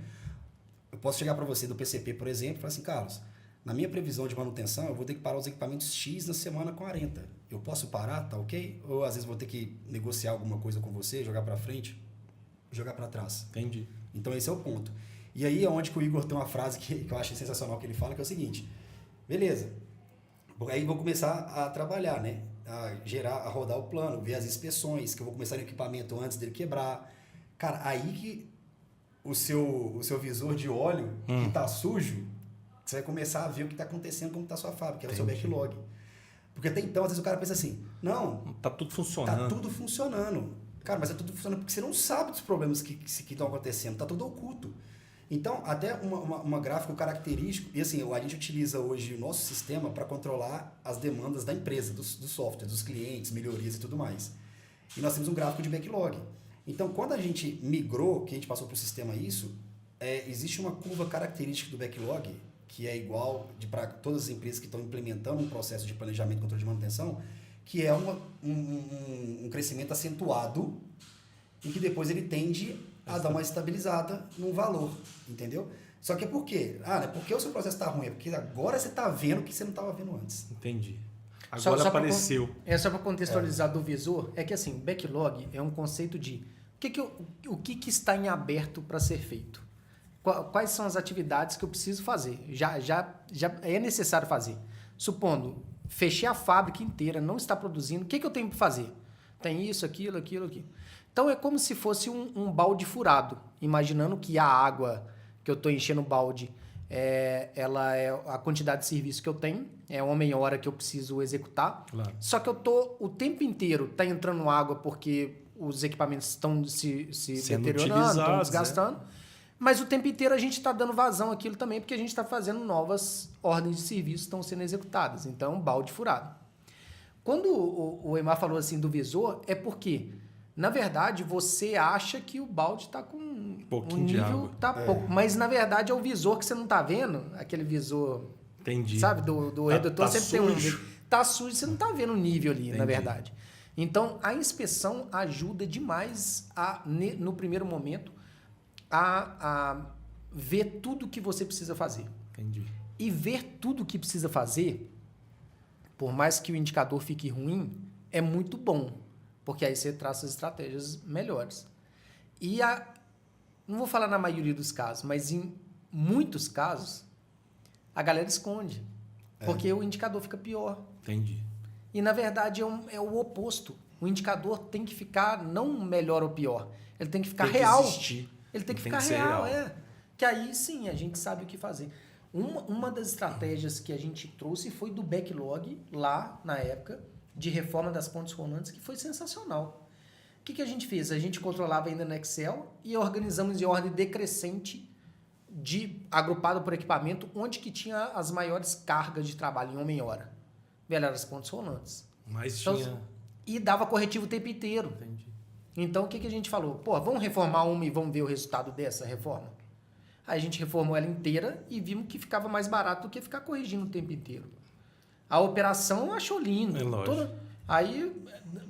Eu posso chegar para você do PCP, por exemplo, e falar assim, Carlos, na minha previsão de manutenção, eu vou ter que parar os equipamentos X na semana 40. Eu posso parar, tá ok? Ou às vezes vou ter que negociar alguma coisa com você, jogar para frente, jogar para trás. Entendi. Então esse é o ponto. E aí é onde que o Igor tem uma frase que eu acho sensacional que ele fala, que é o seguinte, beleza, aí vou começar a trabalhar, né? A rodar o plano, ver as inspeções, que eu vou começar no equipamento antes dele quebrar. Cara, aí que o seu visor de óleo que tá sujo, você vai começar a ver o que tá acontecendo, como tá a sua fábrica, que é o seu backlog. Porque até então, às vezes o cara pensa assim, não... Tá tudo funcionando. Tá tudo funcionando. Cara, mas tá tudo funcionando porque você não sabe dos problemas que estão acontecendo, tá tudo oculto. Então, até uma gráfico característico, e assim, a gente utiliza hoje o nosso sistema para controlar as demandas da empresa, do software, dos clientes, melhorias e tudo mais. E nós temos um gráfico de backlog. Então, quando a gente migrou, que a gente passou para o sistema isso, existe uma curva característica do backlog, que é igual para todas as empresas que estão implementando um processo de planejamento e controle de manutenção, que é um crescimento acentuado e que depois ele tende a dar uma estabilizada num valor, entendeu? Só que é por quê? Não é porque o seu processo está ruim, é porque agora você está vendo o que você não estava vendo antes. Entendi. Agora apareceu. Só para contextualizar do visor, é que assim, backlog é um conceito de o que está em aberto para ser feito. Quais são as atividades que eu preciso fazer? Já é necessário fazer. Supondo, fechei a fábrica inteira, não está produzindo, o que eu tenho para fazer? Tem isso, aquilo. Então é como se fosse um balde furado, imaginando que a água que eu estou enchendo o balde, ela é a quantidade de serviço que eu tenho, é uma meia hora que eu preciso executar. Claro. Só que eu tô o tempo inteiro entrando água porque os equipamentos estão se deteriorando, estão desgastando. Mas o tempo inteiro a gente está dando vazão àquilo também, porque a gente está fazendo novas ordens de serviço que estão sendo executadas. Então, balde furado. Quando o Eymar falou assim do visor, é porque, na verdade, você acha que o balde está com um pouquinho de nível, água. tá pouco, mas na verdade é o visor que você não está vendo, aquele visor, Entendi. sabe, do redutor tá sempre tem um sujo. nível. Tá sujo, você não está vendo o nível ali, na Entendi. verdade. Então, a inspeção ajuda demais no primeiro momento a ver tudo que você precisa fazer. Entendi. E ver tudo que precisa fazer, por mais que o indicador fique ruim, é muito bom, porque aí você traça as estratégias melhores. E não vou falar na maioria dos casos, mas em muitos casos, a galera esconde, porque o indicador fica pior. Entendi. E, na verdade, é o oposto. O indicador tem que ficar não melhor ou pior, ele tem que ficar real. Existir. Ele tem que Tem ficar que ser real, real. Que aí sim a gente sabe o que fazer. Uma das estratégias que a gente trouxe foi do backlog, lá na época, de reforma das pontes rolantes, que foi sensacional. O que a gente fez? A gente controlava ainda no Excel e organizamos em ordem decrescente, agrupado por equipamento, onde que tinha as maiores cargas de trabalho em homem-hora. Velho, eram as pontes rolantes. Mas Então, tinha... e dava corretivo o tempo inteiro. Entendi. Então, o que a gente falou? Pô, vamos reformar uma e vamos ver o resultado dessa reforma? Aí a gente reformou ela inteira e vimos que ficava mais barato do que ficar corrigindo o tempo inteiro. A operação achou lindo. É lógico. Aí,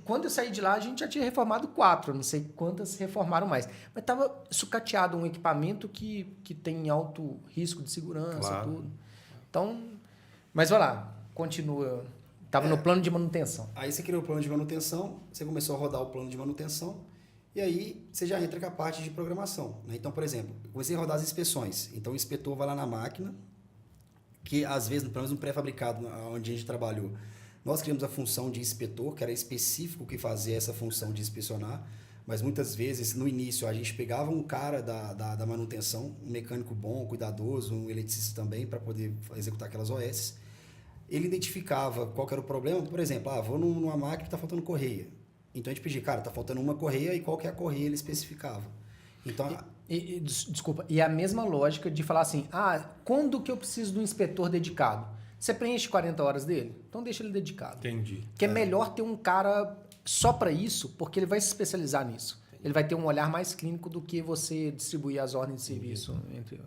quando eu saí de lá, a gente já tinha reformado 4. Não sei quantas reformaram mais. Mas estava sucateado um equipamento que tem alto risco de segurança, Claro. tudo. Então, mas vai lá, continua. Estava no plano de manutenção. Aí você criou o plano de manutenção, você começou a rodar o plano de manutenção, e aí você já entra com a parte de programação. Né? Então, por exemplo, comecei a rodar as inspeções. Então, o inspetor vai lá na máquina, que às vezes, pelo menos no pré-fabricado, onde a gente trabalhou, nós criamos a função de inspetor, que era específico que fazia essa função de inspecionar, mas muitas vezes, no início, a gente pegava um cara da manutenção, um mecânico bom, cuidadoso, um eletricista também, para poder executar aquelas OS. Ele identificava qual que era o problema. Por exemplo, vou numa máquina que está faltando correia. Então a gente pedia, cara, está faltando uma correia e qual que é a correia ele especificava. Então, Desculpa, e a mesma lógica de falar assim, quando que eu preciso de um inspetor dedicado? Você preenche 40 horas dele? Então deixa ele dedicado. Entendi. Que é melhor ter um cara só para isso, porque ele vai se especializar nisso. Ele vai ter um olhar mais clínico do que você distribuir as ordens de serviço.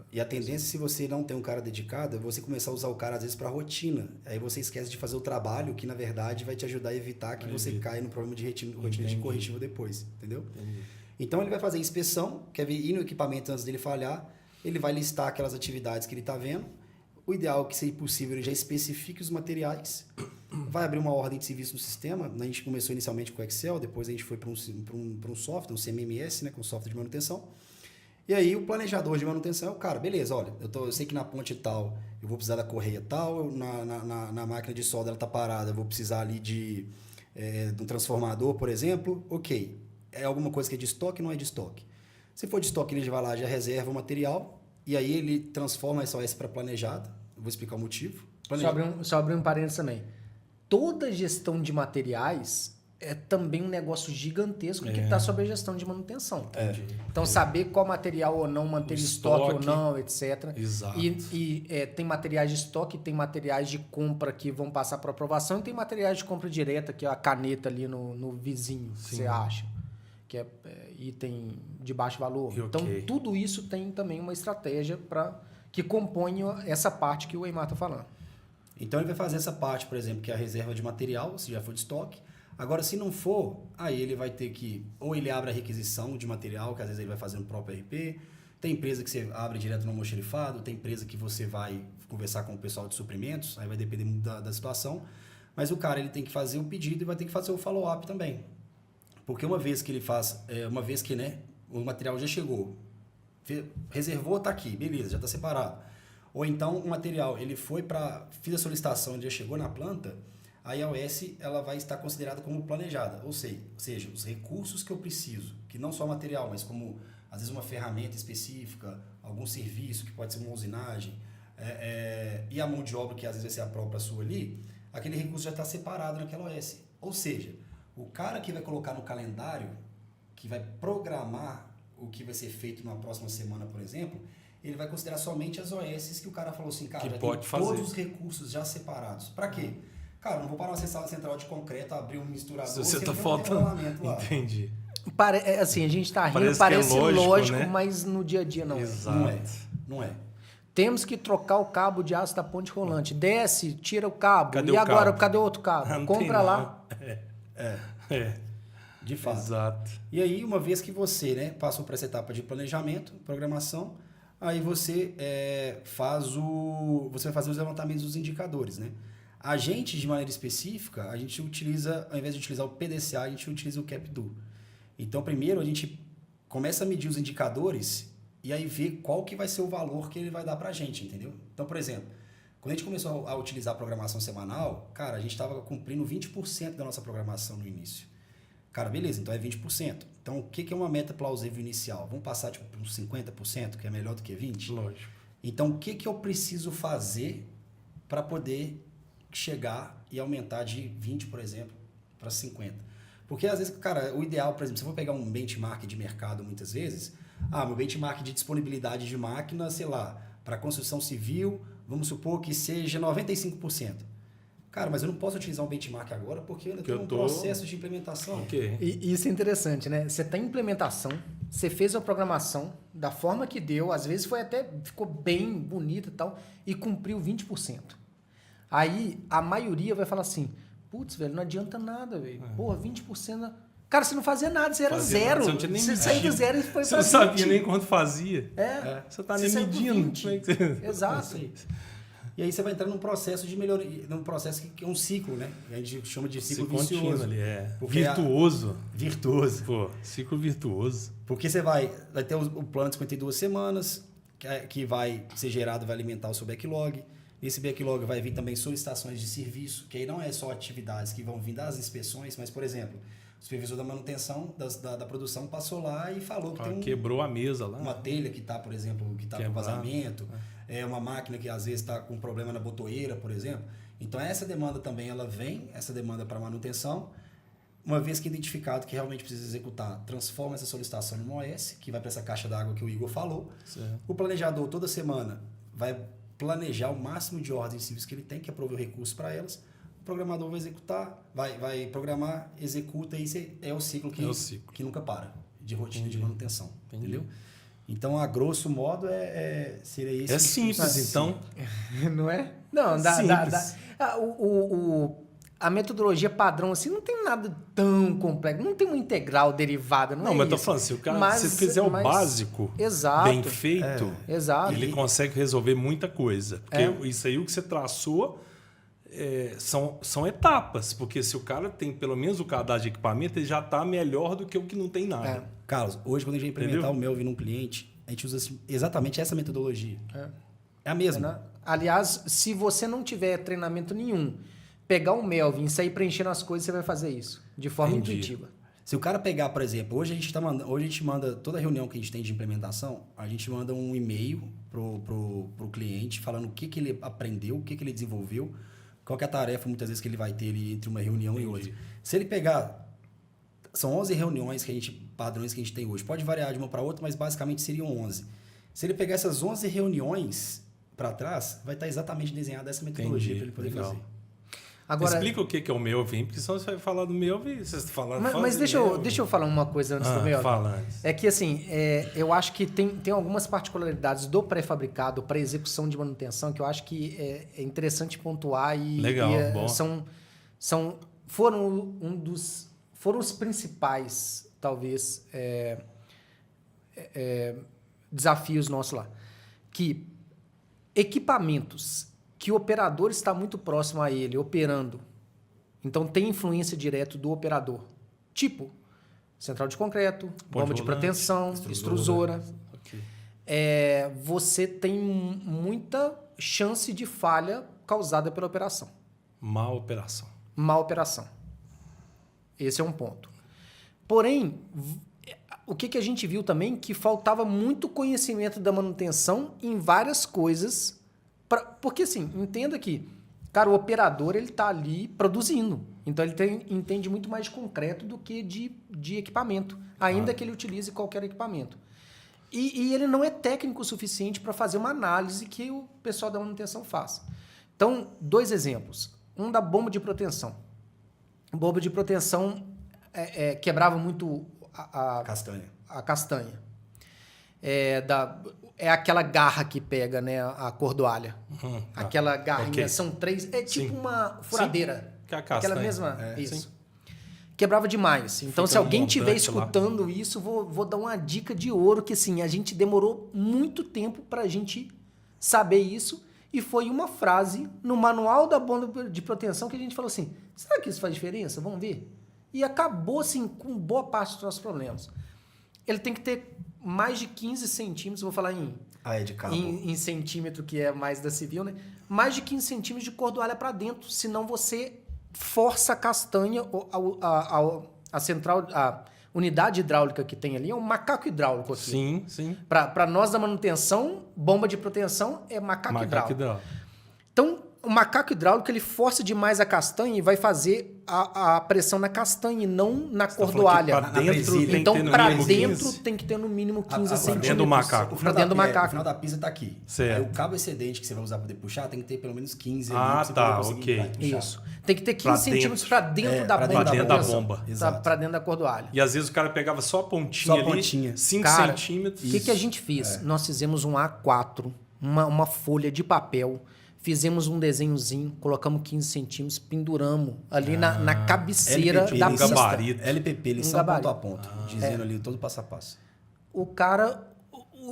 E a tendência, se você não tem um cara dedicado, é você começar a usar o cara, às vezes, para rotina. Aí você esquece de fazer o trabalho, que, na verdade, vai te ajudar a evitar que você caia no problema de rotina de corretivo depois. Entendeu? Entendi. Então, ele vai fazer a inspeção, quer ver, ir no equipamento antes dele falhar, ele vai listar aquelas atividades que ele está vendo. O ideal é que, se possível, ele já especifique os materiais. Vai abrir uma ordem de serviço no sistema. A gente começou inicialmente com o Excel, depois a gente foi para um software, um CMMS, né, com software de manutenção. E aí o planejador de manutenção é o cara, beleza, olha, eu sei que na ponte tal eu vou precisar da correia tal, na máquina de solda ela está parada, eu vou precisar ali de um transformador, por exemplo. Ok, é alguma coisa que é de estoque, não é de estoque. Se for de estoque, ele já vai lá, já reserva o material, e aí ele transforma essa OS para planejada. Eu vou explicar o motivo. Só abrir um parênteses também. Toda gestão de materiais é também um negócio gigantesco que está sob a gestão de manutenção. Então, saber qual material ou não manter em estoque ou não, etc. Exato. E tem materiais de estoque, tem materiais de compra que vão passar para aprovação e tem materiais de compra direta, que é a caneta ali no vizinho, que você acha, que é item de baixo valor. Então, tudo isso tem também uma estratégia que compõe essa parte que o Eymar está falando. Então, ele vai fazer essa parte, por exemplo, que é a reserva de material, se já for de estoque. Agora, se não for, aí ele vai ter que... Ou ele abre a requisição de material, que às vezes ele vai fazer no próprio RP. Tem empresa que você abre direto no almoxarifado. Tem empresa que você vai conversar com o pessoal de suprimentos. Aí vai depender muito da situação. Mas o cara ele tem que fazer o pedido e vai ter que fazer o follow-up também. Porque uma vez que ele faz... Uma vez que o material já chegou, reservou, tá aqui, beleza, já está separado. Ou então o material, ele foi para... Fiz a solicitação, ele já chegou na planta, aí a OS ela vai estar considerada como planejada. Ou seja, os recursos que eu preciso, que não só material, mas como às vezes uma ferramenta específica, algum serviço, que pode ser uma usinagem, e a mão de obra, que às vezes vai ser a própria sua ali, aquele recurso já está separado naquela OS. Ou seja, o cara que vai colocar no calendário, que vai programar o que vai ser feito na próxima semana, por exemplo, ele vai considerar somente as OS que o cara falou assim, cara, já tem todos os recursos já separados. Para quê? Cara, não vou parar uma central de concreto, abrir um misturador, Você tá não tem faltando. rolamento lá. Entendi. Assim, a gente tá rindo, Parece parece que é lógico, lógico, né? mas no dia a dia não é. Exato. Não é. Temos que trocar o cabo de aço da ponte rolante. Desce, tira o cabo. Cadê e o agora, cabo? cadê o outro cabo? Não tem, Compra não. lá. De fato. Exato. E aí, uma vez que você, né, passou por essa etapa de planejamento, programação, aí você você vai fazer os levantamentos dos indicadores, né? A gente, de maneira específica, a gente utiliza, ao invés de utilizar o PDCA, a gente utiliza o CapDo. Então, primeiro, a gente começa a medir os indicadores e aí ver qual que vai ser o valor que ele vai dar pra gente, entendeu? Então, por exemplo, quando a gente começou a utilizar a programação semanal, cara, a gente estava cumprindo 20% da nossa programação no início. Cara, beleza, então é 20%. Então, o que é uma meta plausível inicial? Vamos passar tipo, uns 50%, que é melhor do que 20%? Lógico. Então, o que eu preciso fazer para poder chegar e aumentar de 20%, por exemplo, para 50%? Porque, às vezes, cara, o ideal, por exemplo, se eu for pegar um benchmark de mercado, muitas vezes, meu benchmark de disponibilidade de máquina, sei lá, para construção civil, vamos supor que seja 95%. Cara, mas eu não posso utilizar um benchmark agora porque eu ainda tenho um processo de implementação. Okay. E isso é interessante, né? Você tem implementação, você fez a programação da forma que deu, às vezes ficou bem bonita e tal, e cumpriu 20%. Aí a maioria vai falar assim, putz, velho, não adianta nada, velho. Porra, 20%... Cara, você não fazia nada, você era zero. Você não tinha nem você saiu do zero e foi Você pra não sabia 20. nem quanto fazia. Você tá nem saiu do medindo. 20. Como é que você... Exato. E aí você vai entrar num processo de melhoria, num processo que é um ciclo, né? A gente chama de ciclo vicioso. Contínuo ali, Porque virtuoso. Virtuoso. Pô, ciclo virtuoso. Porque você vai ter o plano de 52 semanas, que vai ser gerado, vai alimentar o seu backlog. Nesse backlog vai vir também solicitações de serviço, que aí não é só atividades que vão vir das inspeções, mas, por exemplo, o supervisor da manutenção da produção passou lá e falou que quebrou a mesa lá. Uma telha que está, por exemplo, que está com vazamento, uma máquina que às vezes está com problema na botoeira, por exemplo. Então essa demanda também ela vem, essa demanda para manutenção, uma vez que identificado que realmente precisa executar, transforma essa solicitação numa OS, que vai para essa caixa d'água que o Igor falou. Certo. O planejador toda semana vai planejar o máximo de ordens civis que ele tem, que é prover o recurso para elas. O programador vai executar, vai programar, executa, e esse é o ciclo que nunca para, de rotina de manutenção. Entendeu? Então, a grosso modo, seria isso. É simples, então. Não é? Não, a metodologia padrão, assim, não tem nada tão complexo. Não tem uma integral derivada, não é mas isso. tô falando, se o cara se fizer o básico bem feito, ele consegue resolver muita coisa. Porque isso aí, o que você traçou, são etapas. Porque se o cara tem pelo menos o cadastro de equipamento, ele já está melhor do que o que não tem nada. Carlos, hoje quando a gente vai implementar o Melvin num cliente, a gente usa exatamente essa metodologia. É a mesma. Aliás, se você não tiver treinamento nenhum, pegar o Melvin e sair preenchendo as coisas, você vai fazer isso de forma intuitiva. Se o cara pegar, por exemplo, hoje a gente manda toda reunião que a gente tem de implementação, a gente manda um e-mail pro cliente falando o que ele aprendeu, o que ele desenvolveu, qual que é a tarefa muitas vezes que ele vai ter ali entre uma reunião e outra. Se ele pegar, são 11 reuniões padrões que a gente tem hoje. Pode variar de uma para outra, mas basicamente seriam 11. Se ele pegar essas 11 reuniões para trás, vai estar exatamente desenhada essa metodologia para ele poder fazer. Agora, explica o que é o Melvin, porque senão você vai falar do Melvin, vocês falam. Mas deixa eu falar uma coisa antes do Melvin. Fala antes. É que assim, eu acho que tem algumas particularidades do pré-fabricado para execução de manutenção que eu acho que é interessante pontuar bom. Foram os principais, talvez, desafios nossos lá. Que equipamentos que o operador está muito próximo a ele, operando. Então, tem influência direta do operador. Tipo, central de concreto, bomba de proteção, extrusora. Okay. Você tem muita chance de falha causada pela operação. Má operação. Má operação. Esse é um ponto. Porém, o que a gente viu também? Que faltava muito conhecimento da manutenção em várias coisas. Porque, assim, entenda que, cara, o operador, ele tá ali produzindo. Então, ele entende muito mais de concreto do que de equipamento, ainda que ele utilize qualquer equipamento. E ele não é técnico o suficiente para fazer uma análise que o pessoal da manutenção faz. Então, 2 exemplos. Um da bomba de proteção. Bomba de proteção quebrava muito Castanha. a castanha. É aquela garra que pega, né, a cordoalha. Tá. Aquela garrinha, Ok. são 3... É tipo Sim. uma furadeira. Que é a castanha. Aquela mesma... É, isso. sim. Quebrava demais. Então, Fica se alguém um estiver montante lá. escutando isso, vou dar uma dica de ouro, que assim, a gente demorou muito tempo pra gente saber isso, e foi uma frase no manual da bomba de proteção que a gente falou assim, será que isso faz diferença? Vamos ver. E acabou, assim, com boa parte dos nossos problemas. Ele tem que ter mais de 15 centímetros, vou falar De cabo. em centímetro, que é mais da civil, né? Mais de 15 centímetros de cordoalha para dentro, senão você força a castanha, a central, a unidade hidráulica que tem ali é um macaco hidráulico aqui. Sim, sim. Para nós da manutenção, bomba de proteção é macaco hidráulico. Então, o macaco hidráulico ele força demais a castanha e vai fazer a pressão na castanha e não na cordoalha. Pra dentro tem que então, ter no para mínimo dentro 15. tem que ter no mínimo 15 dentro centímetros. do macaco. O final, Pra dentro do o macaco. final da pisa tá aqui. Certo. Aí o cabo excedente que você vai usar para poder puxar tem que ter pelo menos 15 Ah, pra você tá, poder conseguir ok. puxar. Isso. Tem que ter 15 Pra centímetros dentro. para dentro da pra bomba. dentro da proteção. bomba. Exato. Para dentro da cordoalha. E às vezes o cara pegava só a pontinha Só a ali, pontinha. 5 Cara, centímetros. O que a gente fez? Nós fizemos um A4, uma folha de papel, fizemos um desenhozinho, colocamos 15 centímetros, penduramos ali na cabeceira LPP, da um pista. gabarito. LPP, lição gabarito. ponto a ponto. Dizendo ali todo passo a passo. O cara...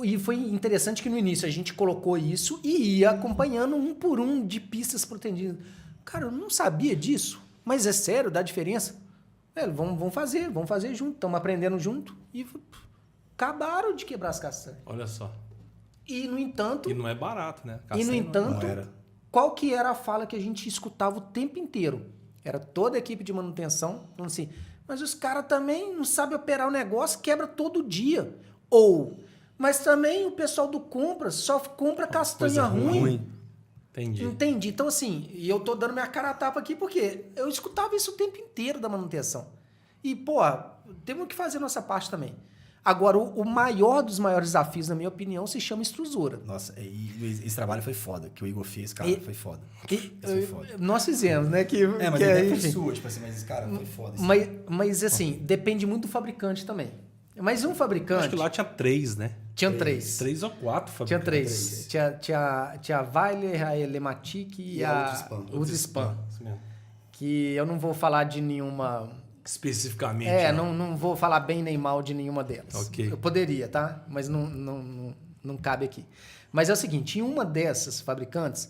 E foi interessante que no início a gente colocou isso e ia acompanhando um por um de pistas protegidas. Cara, eu não sabia disso. Mas é sério, dá diferença. Vamos fazer junto. Estamos aprendendo junto. E acabaram de quebrar as castanhas. Olha só. E, no entanto... E não é barato, né? E, no entanto, não era. qual que era a fala que a gente escutava o tempo inteiro? Era toda a equipe de manutenção falando assim, mas os caras também não sabem operar o negócio, quebra todo dia. Ou, mas também o pessoal do compra só compra castanha Coisa ruim. Entendi. Entendi. Então, assim, e eu tô dando minha cara a tapa aqui porque eu escutava isso o tempo inteiro da manutenção. E, pô, temos que fazer nossa parte também. Agora, o maior dos maiores desafios, na minha opinião, se chama extrusora. Nossa, e esse trabalho foi foda, que o Igor fez, cara, foi foda. E, Esse foi foda. nós fizemos, né? Mas que a ideia foi enfim. sua, tipo assim, mas, cara, foi foda. Mas assim, depende muito do fabricante também. Mas um fabricante... Acho que lá tinha 3, né? Tinha 3. 3 ou 4 Tinha fabricantes. 3. Tinha a Weiler, a Elematic e a Ultraspam. Isso mesmo. Que eu não vou falar de nenhuma... Especificamente. Não vou falar bem nem mal de nenhuma delas. Ok. Eu poderia, tá? Mas não cabe aqui. Mas é o seguinte, em uma dessas fabricantes,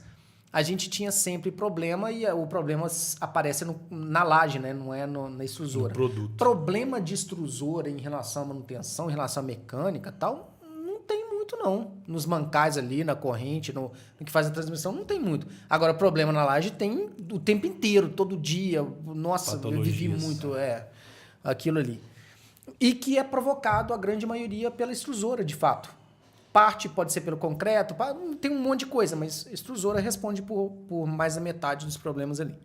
a gente tinha sempre problema e o problema aparece na laje, né? Não é na extrusora. No produto. Problema de extrusora em relação à manutenção, em relação à mecânica e tal, não tem muito não. Nos mancais ali, na corrente, no que faz a transmissão, não tem muito. Agora, problema na laje tem o tempo inteiro, todo dia. Nossa, eu vivi muito aquilo ali. E que é provocado, a grande maioria, pela extrusora, de fato. Parte pode ser pelo concreto, tem um monte de coisa, mas a extrusora responde por mais da metade dos problemas ali.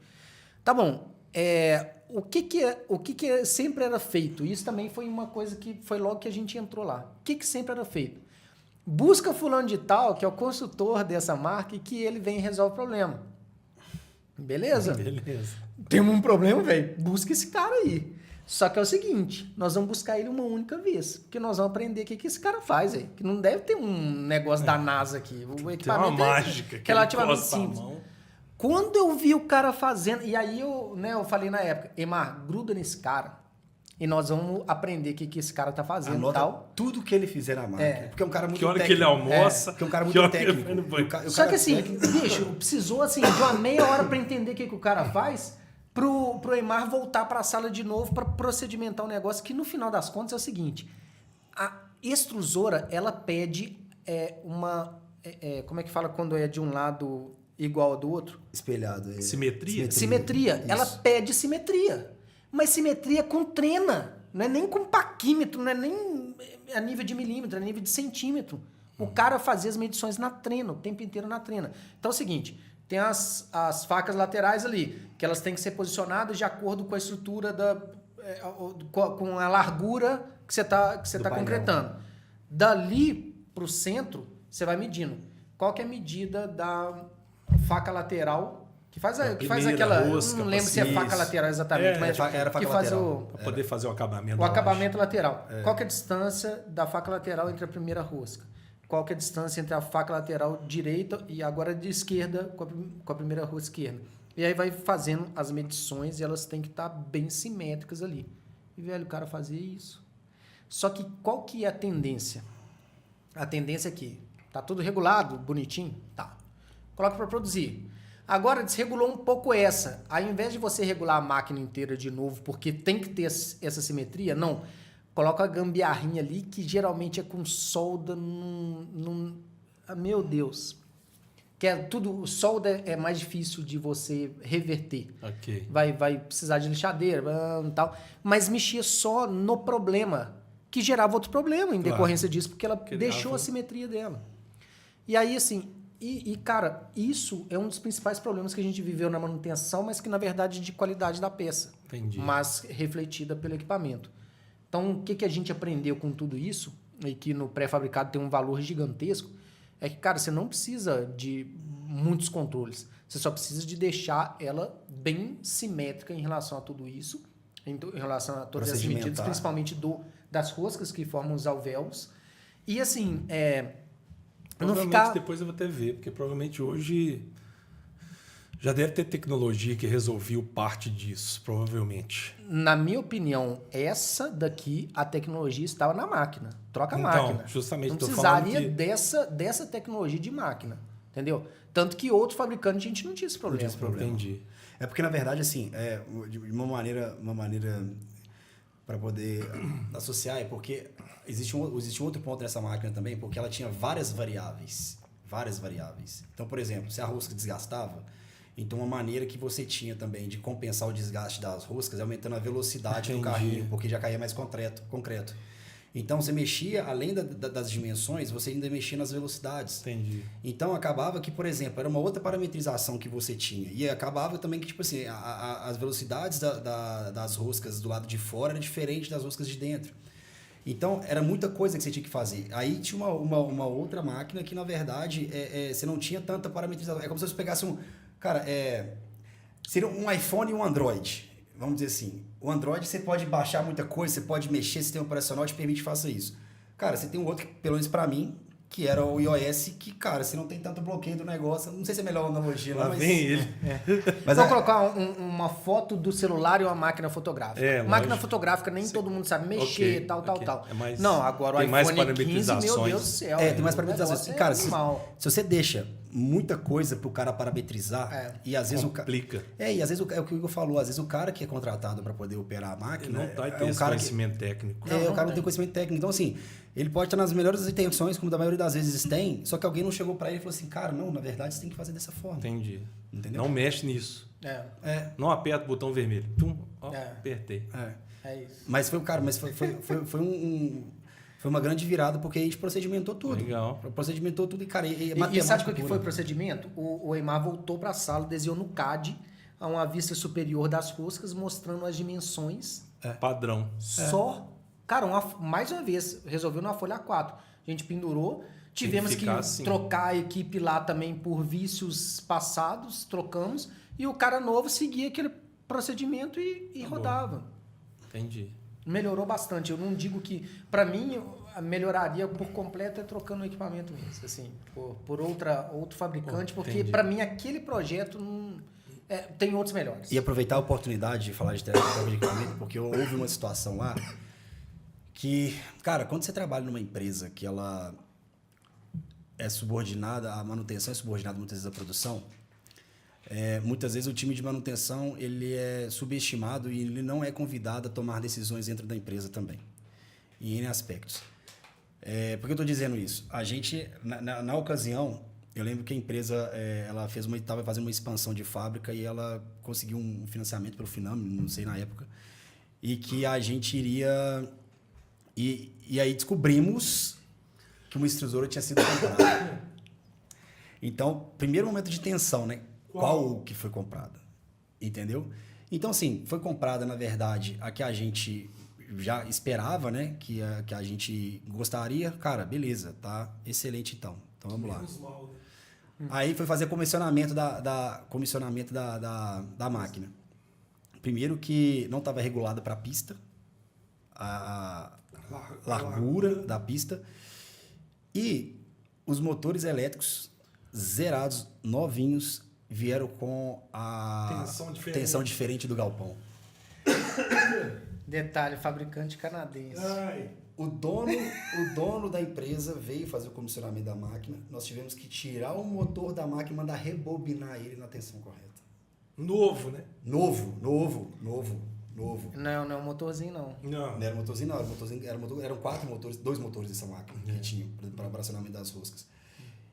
Tá bom. O que sempre era feito? Isso também foi uma coisa que foi logo que a gente entrou lá. O que sempre era feito? Busca fulano de tal, que é o consultor dessa marca, e que ele vem e resolve o problema. Beleza? Beleza. Temos um problema, velho. Busca esse cara aí. Só que é o seguinte, nós vamos buscar ele uma única vez, porque nós vamos aprender o que esse cara faz aí. Que não deve ter um negócio da NASA aqui. O equipamento tem uma mágica que relativamente encosta a simples. mão. Quando eu vi o cara fazendo, e aí eu falei na época, Emar, gruda nesse cara e nós vamos aprender o que esse cara tá fazendo e Anota tal. tudo que ele fizer na máquina. Porque é um cara muito Que hora técnico. que ele almoça. Porque é um cara que muito hora que ele técnico. vai no banho. Só que assim, bicho, precisou assim de uma meia hora para entender o que o cara faz pro Emar voltar para a sala de novo para procedimentar o negócio, que no final das contas é o seguinte, a extrusora, ela pede como é que fala quando é de um lado igual ao do outro? Espelhado. Simetria? Simetria. Isso. Ela pede simetria. Mas simetria com trena. Não é nem com paquímetro, não é nem a nível de milímetro, é a nível de centímetro. O cara fazia as medições na trena, o tempo inteiro na trena. Então é o seguinte, tem as facas laterais ali, que elas têm que ser posicionadas de acordo com a estrutura com a largura que você tá concretando. Dali para o centro, você vai medindo. Qual que é a medida da faca lateral Que faz primeira aquela... rosca, não lembro se é faca isso. lateral exatamente, mas era faca que faz lateral. Para poder fazer o acabamento. o acabamento lateral. Qual que é a distância da faca lateral entre a primeira rosca? Qual que é a distância entre a faca lateral direita e agora de esquerda com a primeira rosca esquerda? E aí vai fazendo as medições e elas têm que estar bem simétricas ali. E, velho, o cara fazia isso. Só que qual que é a tendência? A tendência é que tá tudo regulado, bonitinho? Tá. Coloca para produzir. Agora desregulou um pouco essa. Ao invés de você regular a máquina inteira de novo, porque tem que ter essa simetria, não. Coloca a gambiarrinha ali, que geralmente é com solda meu Deus. Que é tudo... Solda é mais difícil de você reverter. Ok. Vai precisar de lixadeira e tal. Mas mexia só no problema, que gerava outro problema em decorrência disso, porque ela deixou a simetria dela. E aí, assim... cara, isso é um dos principais problemas que a gente viveu na manutenção, mas que, na verdade, é de qualidade da peça. Entendi. Mas refletida pelo equipamento. Então, o que a gente aprendeu com tudo isso, e que no pré-fabricado tem um valor gigantesco, é que, cara, você não precisa de muitos controles. Você só precisa de deixar ela bem simétrica em relação a tudo isso, em relação a todas as medidas, principalmente das roscas que formam os alvéolos. E, assim, Provavelmente depois eu vou até ver, porque provavelmente hoje já deve ter tecnologia que resolveu parte disso, provavelmente. Na minha opinião, essa daqui, a tecnologia estava na máquina. Troca a máquina. Justamente, não tô precisaria falando que... dessa tecnologia de máquina, entendeu? Tanto que outro fabricante a gente não tinha esse problema. Não tinha esse problema. Entendi. É porque, na verdade, assim, de uma maneira para poder associar, é porque existe um outro ponto nessa máquina também, porque ela tinha várias variáveis. Então, por exemplo, se a rosca desgastava, então uma maneira que você tinha também de compensar o desgaste das roscas é aumentando a velocidade do carrinho, porque já caía mais concreto. Então, você mexia, além das dimensões, você ainda mexia nas velocidades. Entendi. Então, acabava que, por exemplo, era uma outra parametrização que você tinha. E acabava também que, tipo assim, as velocidades das roscas do lado de fora era diferente das roscas de dentro. Então, era muita coisa que você tinha que fazer. Aí tinha uma outra máquina que, na verdade, você não tinha tanta parametrização. É como se você pegasse um... Cara, seria um iPhone e um Android. Vamos dizer assim. O Android, você pode baixar muita coisa, você pode mexer, sistema operacional te permite que faça isso. Cara, você tem um outro, que, pelo menos pra mim, que era o iOS, que, cara, você não tem tanto bloqueio do negócio. Não sei se é melhor a analogia, Lá mas... vem ele. Mas Vou colocar uma foto do celular e uma máquina fotográfica. Máquina lógico. fotográfica nem todo mundo sabe mexer, tal. É mais, não, agora o tem mais iPhone 15, meu parametrizações. Deus do céu. tem mais parametrizações. Cara, se você deixa muita coisa pro cara parametrizar, e às vezes complica. E às vezes é o que o Igor falou, às vezes o cara que é contratado para poder operar a máquina... Ele não vai ter esse conhecimento técnico. O cara não tem conhecimento técnico. Então, assim, ele pode estar nas melhores intenções, como da maioria das vezes tem, só que alguém não chegou para ele e falou assim, cara, não, na verdade você tem que fazer dessa forma. Entendi. Entendeu? Não mexe nisso. Não aperta o botão vermelho. Apertei. É isso. Mas foi uma grande virada, porque a gente procedimentou tudo. Legal. Procedimentou tudo e, cara, E sabe o que foi o procedimento? O Eymar voltou para a sala, desenhou no CAD a uma vista superior das roscas, mostrando as dimensões. Padrão. Só, cara, mais uma vez, resolveu numa folha A4. A gente pendurou, tivemos que trocar a equipe lá também por vícios passados, trocamos, e o cara novo seguia aquele procedimento e rodava. Entendi. Melhorou bastante. Eu não digo que, para mim, melhoraria por completo trocando o equipamento mesmo, assim, por outro fabricante, porque para mim aquele projeto tem outros melhores. E aproveitar a oportunidade de falar de troca de equipamento, porque houve uma situação lá que, cara, quando você trabalha numa empresa que ela é subordinada, a manutenção é subordinada muitas vezes à produção, muitas vezes o time de manutenção ele é subestimado e ele não é convidado a tomar decisões dentro da empresa também, em N aspectos. Por que eu estou dizendo isso? A gente, na ocasião, eu lembro que a empresa ela estava fazendo uma expansão de fábrica e ela conseguiu um financiamento pelo Finam, não sei na época, e que a gente iria... E aí descobrimos que uma extrusora tinha sido comprada. Então, primeiro momento de tensão, né? Qual que foi comprada? Entendeu? Então, assim, foi comprada, na verdade, a que a gente já esperava, né? Que a gente gostaria. Cara, beleza, tá excelente então. Então, vamos lá. Aí foi fazer comissionamento da máquina. Primeiro que não estava regulada para a pista, a largura da pista. E os motores elétricos zerados, novinhos, vieram com a tensão diferente do galpão. Detalhe, fabricante canadense. O dono da empresa veio fazer o comissionamento da máquina. Nós tivemos que tirar o motor da máquina e mandar rebobinar ele na tensão correta. Novo, né? Novo. Não, motorzinho não. Não era motorzinho, não. Eram 4 motores, 2 motores dessa máquina que tinha para abraçamento das roscas.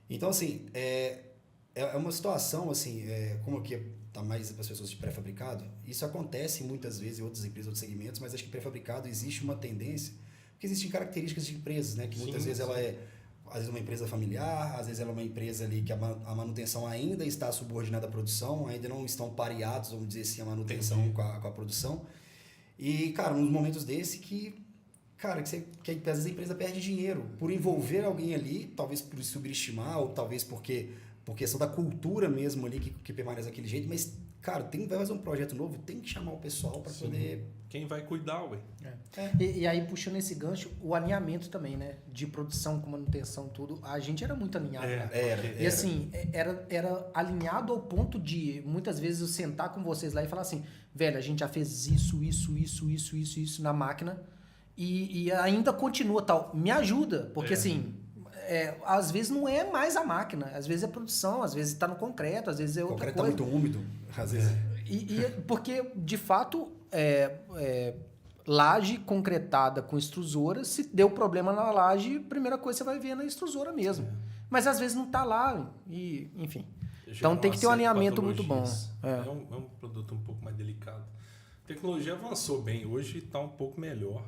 Então, assim, é uma situação, assim, como aqui está mais para as pessoas de pré-fabricado, isso acontece muitas vezes em outras empresas, outros segmentos, mas acho que pré-fabricado existe uma tendência, porque existem características de empresas, né? Que muitas vezes ela é, às vezes, uma empresa familiar, às vezes ela é uma empresa ali que a manutenção ainda está subordinada à produção, ainda não estão pareados, vamos dizer assim, a manutenção com a produção. E, cara, nos momentos desse que às vezes a empresa perde dinheiro por envolver alguém ali, talvez por subestimar, ou talvez por questão da cultura mesmo ali que permanece daquele jeito, mas, cara, vai fazer um projeto novo, tem que chamar o pessoal para poder... Quem vai cuidar, ué? E aí, puxando esse gancho, o alinhamento também, né? De produção com manutenção, tudo. A gente era muito alinhado. E assim, era alinhado ao ponto de, muitas vezes, eu sentar com vocês lá e falar assim, velho, a gente já fez isso na máquina e ainda continua tal. Me ajuda, porque assim... às vezes não é mais a máquina, às vezes é produção, às vezes está no concreto, às vezes é outra coisa. O concreto está muito úmido, às vezes. Porque, de fato, laje concretada com extrusora, se deu problema na laje, a primeira coisa que você vai ver é na extrusora mesmo. Mas às vezes não está lá, e, enfim. Então tem que ter um alinhamento muito bom. É um produto um pouco mais delicado. A tecnologia avançou bem, hoje está um pouco melhor.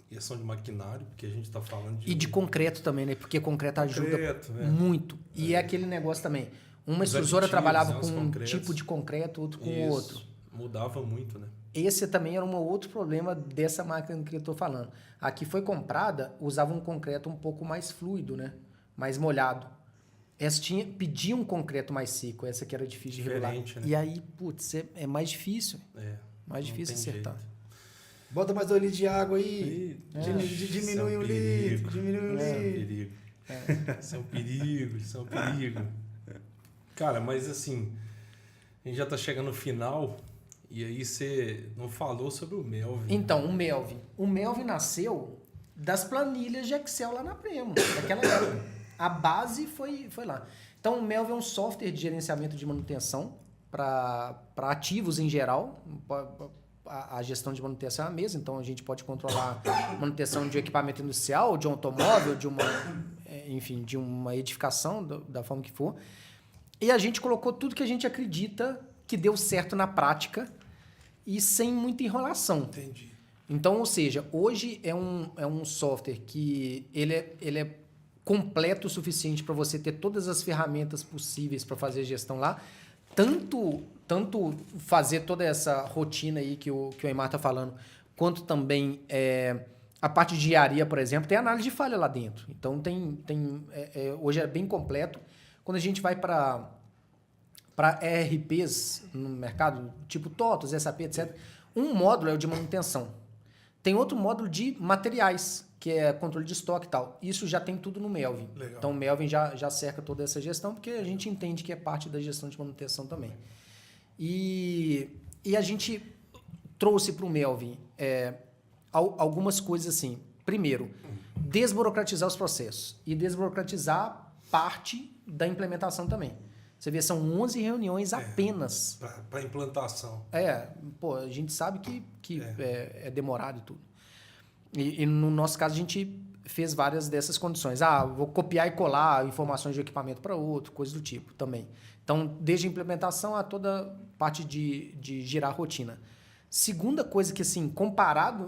Questão de maquinário, porque a gente está falando de... E de concreto também, né? Porque concreto ajuda muito. E é aquele negócio também. Uma extrusora trabalhava com um tipo de concreto, outro com outro. Mudava muito, né? Esse também era um outro problema dessa máquina que eu estou falando. A que foi comprada, usava um concreto um pouco mais fluido, né? Mais molhado. Essa pedia um concreto mais seco, essa que era difícil de regular. Né? E aí, putz, é mais difícil. Mais difícil acertar. Jeito. Bota mais 2 litros de água aí. Diminui um litro. Isso é um perigo. Cara, mas assim, a gente já tá chegando no final e aí você não falou sobre o Melvin. Então, o Melvin. O Melvin nasceu das planilhas de Excel lá na Premo, naquela época. A base foi lá. Então, o Melvin é um software de gerenciamento de manutenção para ativos em geral. A gestão de manutenção é a mesma, então a gente pode controlar manutenção de equipamento industrial, de um automóvel, de uma edificação, da forma que for. E a gente colocou tudo que a gente acredita que deu certo na prática e sem muita enrolação. Entendi. Então, ou seja, hoje é um software que ele é completo o suficiente para você ter todas as ferramentas possíveis para fazer a gestão lá. Tanto fazer toda essa rotina aí que o Aimar está falando, quanto também a parte de engenharia, por exemplo, tem análise de falha lá dentro. Então, hoje é bem completo. Quando a gente vai para ERPs no mercado, tipo TOTOS, SAP, etc., um módulo é o de manutenção. Tem outro módulo de materiais, que é controle de estoque e tal. Isso já tem tudo no Melvin. Legal. Então, o Melvin já cerca toda essa gestão, porque a gente entende que é parte da gestão de manutenção também. E a gente trouxe para o Melvin algumas coisas assim. Primeiro, desburocratizar os processos e desburocratizar parte da implementação também. Você vê, são 11 reuniões apenas. Para implantação. A gente sabe que é demorado e tudo. E no nosso caso, a gente fez várias dessas condições. Vou copiar e colar informações de equipamento para outro, coisa do tipo também. Então, desde a implementação a toda parte de girar a rotina. Segunda coisa que, assim,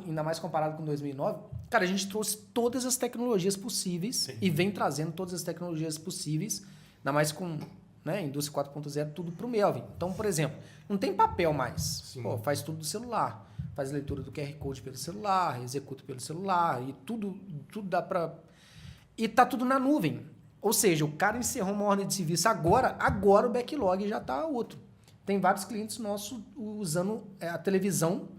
ainda mais comparado com 2009, cara, a gente trouxe todas as tecnologias possíveis e vem trazendo todas as tecnologias possíveis, ainda mais com Indústria 4.0, tudo para o Melvin. Então, por exemplo, não tem papel mais. Faz tudo do celular. Faz leitura do QR Code pelo celular, executa pelo celular e tudo dá para... E tá tudo na nuvem. Ou seja, o cara encerrou uma ordem de serviço agora o backlog já está outro. Tem vários clientes nossos usando a televisão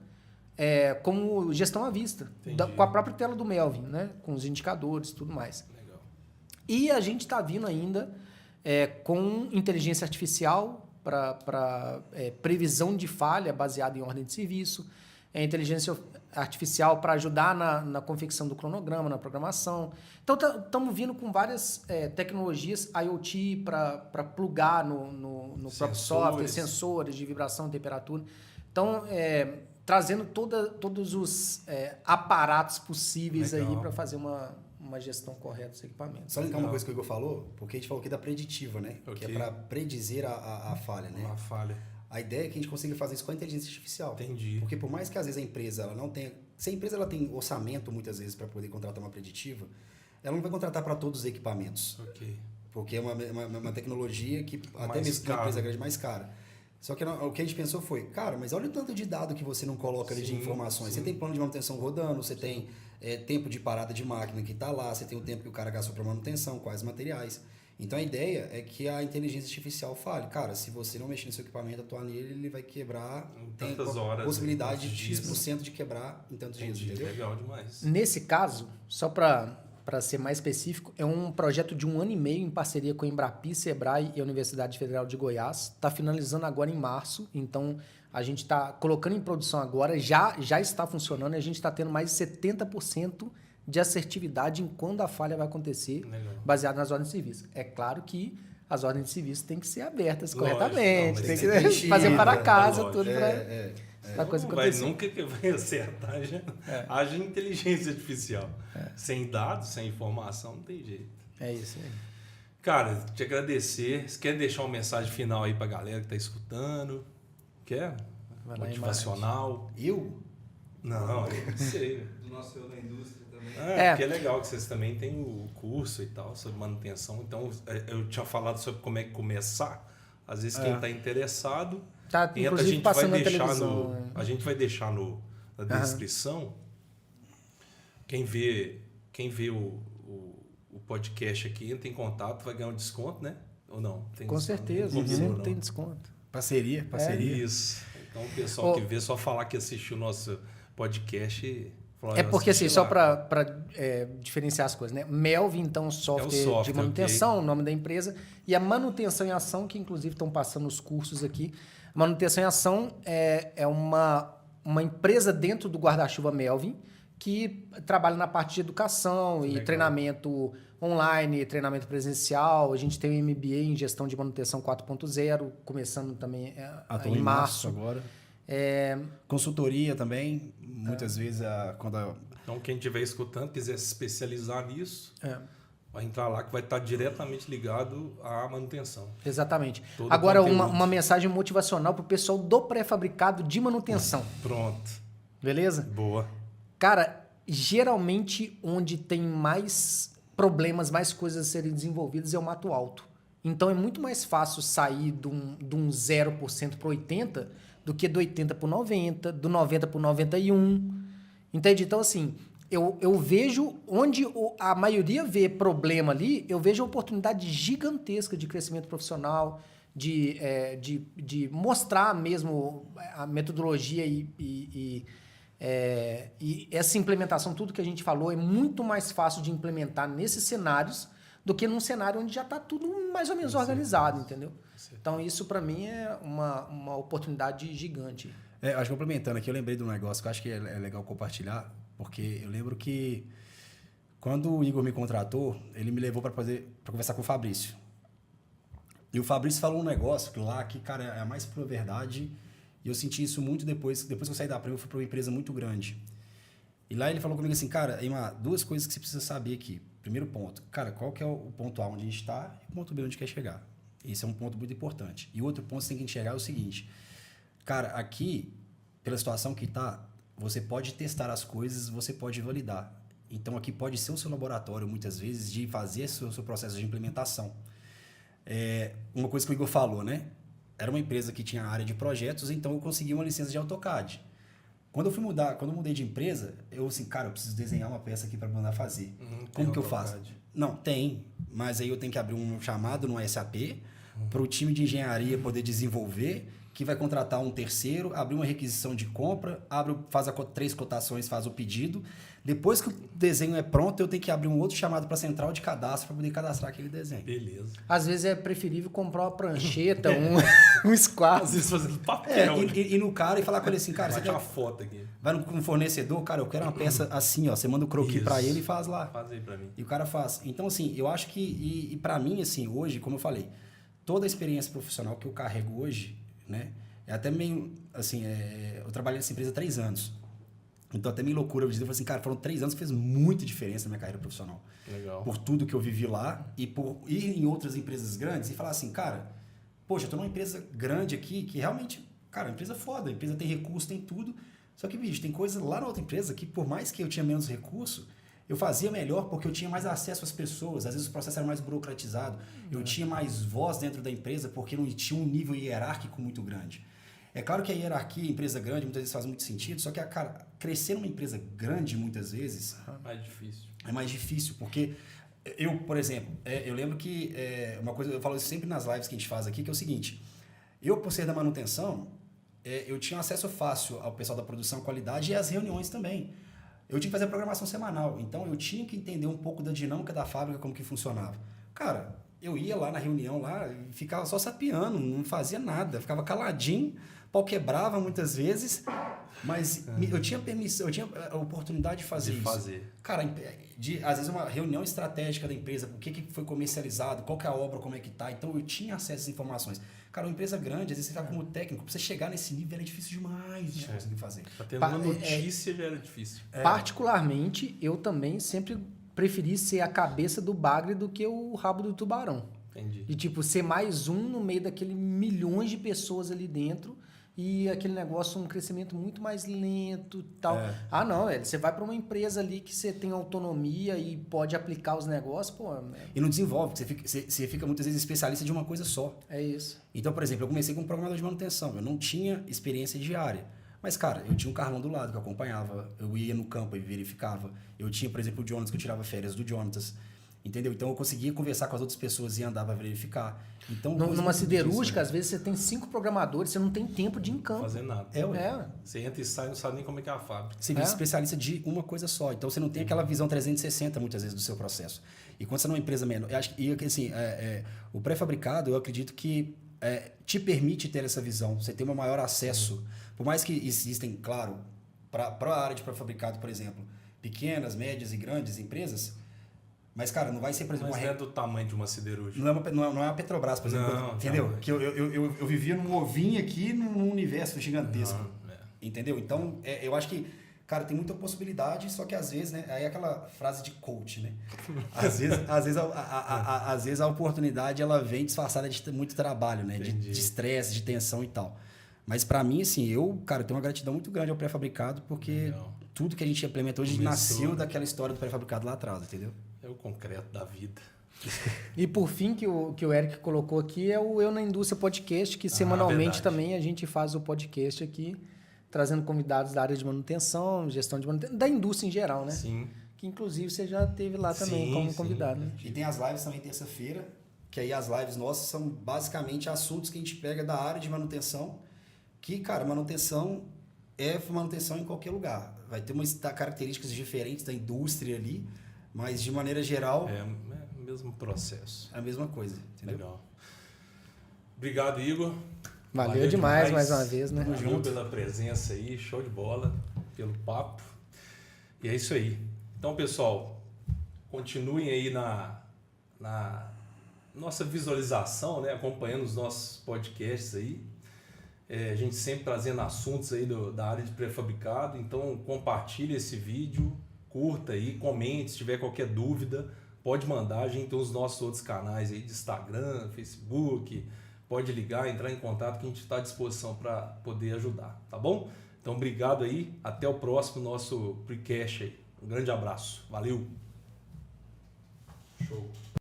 como gestão à vista, com a própria tela do Melvin, né? Com os indicadores e tudo mais. Legal. E a gente está vindo ainda com inteligência artificial para previsão de falha baseada em ordem de serviço, inteligência artificial para ajudar na confecção do cronograma, na programação. Então, estamos vindo com várias tecnologias IoT para plugar no próprio software, sensores de vibração e temperatura. Então, trazendo todos os aparatos possíveis aí para fazer uma gestão correta dos equipamentos. Só linkar uma coisa que o Igor falou, porque a gente falou aqui da preditiva, né? Okay. Que é para predizer a falha, né? Uma falha. A ideia é que a gente consiga fazer isso com a inteligência artificial. Entendi. Porque por mais que às vezes a empresa ela não tenha... Se a empresa ela tem orçamento muitas vezes para poder contratar uma preditiva, ela não vai contratar para todos os equipamentos. Ok. Porque é uma tecnologia que Mais até mesmo para uma caro. empresa grande é mais cara. Só que o que a gente pensou foi, cara, mas olha o tanto de dado que você não coloca ali de informações. Você tem plano de manutenção rodando, você tem tempo de parada de máquina que está lá, você tem o tempo que o cara gastou para manutenção, quais materiais. Então a ideia é que a inteligência artificial fale, cara, se você não mexer no seu equipamento, atuar nele, ele vai quebrar Em tantas horas, possibilidade de dias. X% de quebrar em tantos dias, entendeu? Legal demais. Nesse caso, só para ser mais específico, é um projeto de 1 ano e meio em parceria com a Embrapi, Sebrae e a Universidade Federal de Goiás. Está finalizando agora em março, então a gente está colocando em produção agora, já está funcionando e a gente está tendo mais de 70% de assertividade em quando a falha vai acontecer, baseado nas ordens de serviço. É claro que as ordens de serviço têm que ser abertas corretamente, tem que fazer para casa, tudo para a coisa acontecer. Nunca que vai acertar, haja inteligência artificial. Sem dados, sem informação, não tem jeito. É isso aí. Cara, te agradecer. Você quer deixar uma mensagem final aí pra galera que tá escutando? Quer? Motivacional? Eu? Não, eu não sei. Do nosso eu da indústria também. Porque é legal que vocês também têm o curso e tal, sobre manutenção. Então, eu tinha falado sobre como é que começar. Às vezes, quem está interessado, tá, entra, a gente passando vai na deixar televisão. a gente vai deixar na descrição. Quem vê o podcast aqui, entra em contato, vai ganhar um desconto, né? Ou não? Tem Com desconto? certeza, sempre tem desconto. Parceria. Isso. Então, o pessoal que vê, só falar que assistiu o nosso podcast... Porque assim, só para diferenciar as coisas, né? Melvin, então, software de manutenção, o nome da empresa, e a manutenção em ação, que inclusive estão passando os cursos aqui. Manutenção em ação é uma empresa dentro do guarda-chuva Melvin, que trabalha na parte de educação e treinamento online, treinamento presencial. A gente tem um MBA em gestão de manutenção 4.0, começando também em março. Agora. Consultoria também, muitas vezes Então, quem estiver escutando, quiser se especializar nisso, vai entrar lá que vai estar diretamente ligado à manutenção. Exatamente. Todo Agora, conteúdo. uma mensagem motivacional para o pessoal do pré-fabricado de manutenção. Pronto. Beleza? Boa. Cara, geralmente onde tem mais problemas, mais coisas a serem desenvolvidas é o mato alto. Então, é muito mais fácil sair de um 0% para 80% do que do 80 para 90, do 90 para 91. Entende? Então, assim, eu vejo onde a maioria vê problema ali, eu vejo a oportunidade gigantesca de crescimento profissional, de mostrar mesmo a metodologia e essa implementação, tudo que a gente falou, é muito mais fácil de implementar nesses cenários do que num cenário onde já está tudo mais ou menos organizado, entendeu? Então, isso para mim é uma oportunidade gigante. Acho que complementando aqui, eu lembrei de um negócio que eu acho que é legal compartilhar, porque eu lembro que quando o Igor me contratou, ele me levou para conversar com o Fabrício. E o Fabrício falou um negócio que, cara, é a mais pura verdade, e eu senti isso muito depois que eu saí da Prêmio, eu fui para uma empresa muito grande. E lá ele falou comigo assim, cara, Eymar, 2 coisas que você precisa saber aqui. Primeiro ponto, cara, qual que é o ponto A onde a gente está e o ponto B onde quer chegar. Esse é um ponto muito importante. E outro ponto que você tem que enxergar é o seguinte, cara, aqui, pela situação que está, você pode testar as coisas, você pode validar. Então, aqui pode ser o seu laboratório, muitas vezes, de fazer o seu processo de implementação. Uma coisa que o Igor falou, né? Era uma empresa que tinha área de projetos, então eu consegui uma licença de AutoCAD. Quando eu mudei de empresa, eu assim, cara, eu preciso desenhar uma peça aqui para mandar fazer. Como que eu faço? Não, tem, mas aí eu tenho que abrir um chamado no SAP para o time de engenharia poder desenvolver, que vai contratar um terceiro, abrir uma requisição de compra, faz 3 cotações, faz o pedido. Depois que o desenho é pronto, eu tenho que abrir um outro chamado para a central de cadastro para poder cadastrar aquele desenho. Beleza. Às vezes é preferível comprar uma prancheta, um squat. Às vezes fazendo papel. E no cara e falar com ele assim, cara, você Bate uma quer... foto aqui. vai no fornecedor, cara, eu quero uma peça assim, ó. Você manda o croquis Isso. para ele e faz lá. Faz aí pra mim. E o cara faz. Então, assim, eu acho que... E para mim, assim, hoje, como eu falei, toda a experiência profissional que eu carrego hoje, né? É até meio, assim, eu trabalhei nessa empresa há 3 anos. Então, até meio loucura. Eu falei assim, cara, foram 3 anos que fez muita diferença na minha carreira profissional. Legal. Por tudo que eu vivi lá e por ir em outras empresas grandes e falar assim, cara, poxa, eu tô numa empresa grande aqui que realmente, cara, a empresa é foda, a empresa tem recurso, tem tudo. Só que, bicho, tem coisa lá na outra empresa que, por mais que eu tinha menos recurso, eu fazia melhor porque eu tinha mais acesso às pessoas. Às vezes o processo era mais burocratizado. Eu tinha mais voz dentro da empresa porque não tinha um nível hierárquico muito grande. É claro que a hierarquia, empresa grande, muitas vezes faz muito sentido, só que, cara, crescer numa empresa grande, muitas vezes, Mais difícil. é mais difícil, porque eu, por exemplo, eu lembro que uma coisa, eu falo isso sempre nas lives que a gente faz aqui, que é o seguinte, eu, por ser da manutenção, eu tinha acesso fácil ao pessoal da produção, qualidade e às reuniões também. Eu tinha que fazer a programação semanal, então eu tinha que entender um pouco da dinâmica da fábrica, como que funcionava. Cara, eu ia lá na reunião, lá, e ficava só sapiando, não fazia nada, ficava caladinho, pau quebrava muitas vezes, mas eu tinha permissão, eu tinha a oportunidade de fazer isso. Cara, às vezes uma reunião estratégica da empresa, o que foi comercializado, qual que é a obra, como é que tá, então eu tinha acesso às informações. Cara, uma empresa grande, às vezes você tá como técnico, pra você chegar nesse nível era difícil demais de conseguir fazer. Tá tendo uma notícia já era difícil. Particularmente, eu também sempre preferi ser a cabeça do bagre do que o rabo do tubarão. Entendi. De tipo, ser mais um no meio daquele milhões de pessoas ali dentro e aquele negócio, um crescimento muito mais lento e tal. Ah, não, você vai para uma empresa ali que você tem autonomia e pode aplicar os negócios, pô... E não desenvolve, porque você fica muitas vezes especialista de uma coisa só. É isso. Então, por exemplo, eu comecei como programador de manutenção, eu não tinha experiência diária. Mas, cara, eu tinha um Carlão do lado que eu acompanhava, eu ia no campo e verificava. Eu tinha, por exemplo, o Jonas, que eu tirava férias do Jonas. Entendeu? Então eu conseguia conversar com as outras pessoas e andar para verificar. Então, numa siderúrgica, às vezes você tem 5 programadores, você não tem tempo de ir em campo. Fazer nada. Você entra e sai, não sabe nem como é que é a fábrica. Você vira especialista de uma coisa só. Então você não tem aquela visão 360 muitas vezes do seu processo. E quando você é numa empresa menor, eu acho que assim, o pré-fabricado, eu acredito que te permite ter essa visão. Você tem um maior acesso. Por mais que existem, claro, para a área de pré-fabricado, por exemplo, pequenas, médias e grandes empresas. Mas, cara, não vai ser, por exemplo... Mas não é do tamanho de uma siderúrgica. Não é uma Petrobras, por exemplo. Não, entendeu? não. Que eu vivia num ovinho aqui num universo gigantesco. Entendeu? Então, eu acho que, cara, tem muita possibilidade, só que às vezes, né? Aí é aquela frase de coach, né? Às vezes a oportunidade, ela vem disfarçada de muito trabalho, né? De estresse, de tensão e tal. Mas pra mim, assim, cara, tenho uma gratidão muito grande ao pré-fabricado, porque tudo que a gente implementa hoje nasceu daquela história do pré-fabricado lá atrás, entendeu? É o concreto da vida. E por fim, que o Eric colocou aqui, é o Eu na Indústria Podcast, que semanalmente também a gente faz o podcast aqui, trazendo convidados da área de manutenção, gestão de manutenção, da indústria em geral, né? Sim. Que inclusive você já teve lá também como convidado, né? E tem as lives também terça-feira, que aí as lives nossas são basicamente assuntos que a gente pega da área de manutenção, que, cara, manutenção é manutenção em qualquer lugar. Vai ter umas características diferentes da indústria ali, mas de maneira geral... É o mesmo processo. É a mesma coisa, entendeu? Legal. Obrigado, Igor. Valeu demais mais uma vez, né? Valeu pela presença aí, show de bola, pelo papo. E é isso aí. Então, pessoal, continuem aí na nossa visualização, né? Acompanhando os nossos podcasts aí. A gente sempre trazendo assuntos aí da área de pré-fabricado. Então, compartilhe esse vídeo, curta aí, comente, se tiver qualquer dúvida, pode mandar. A gente tem os nossos outros canais aí de Instagram, Facebook, pode ligar, entrar em contato que a gente está à disposição para poder ajudar, tá bom? Então, obrigado aí, até o próximo nosso Precast aí. Um grande abraço, valeu! Show!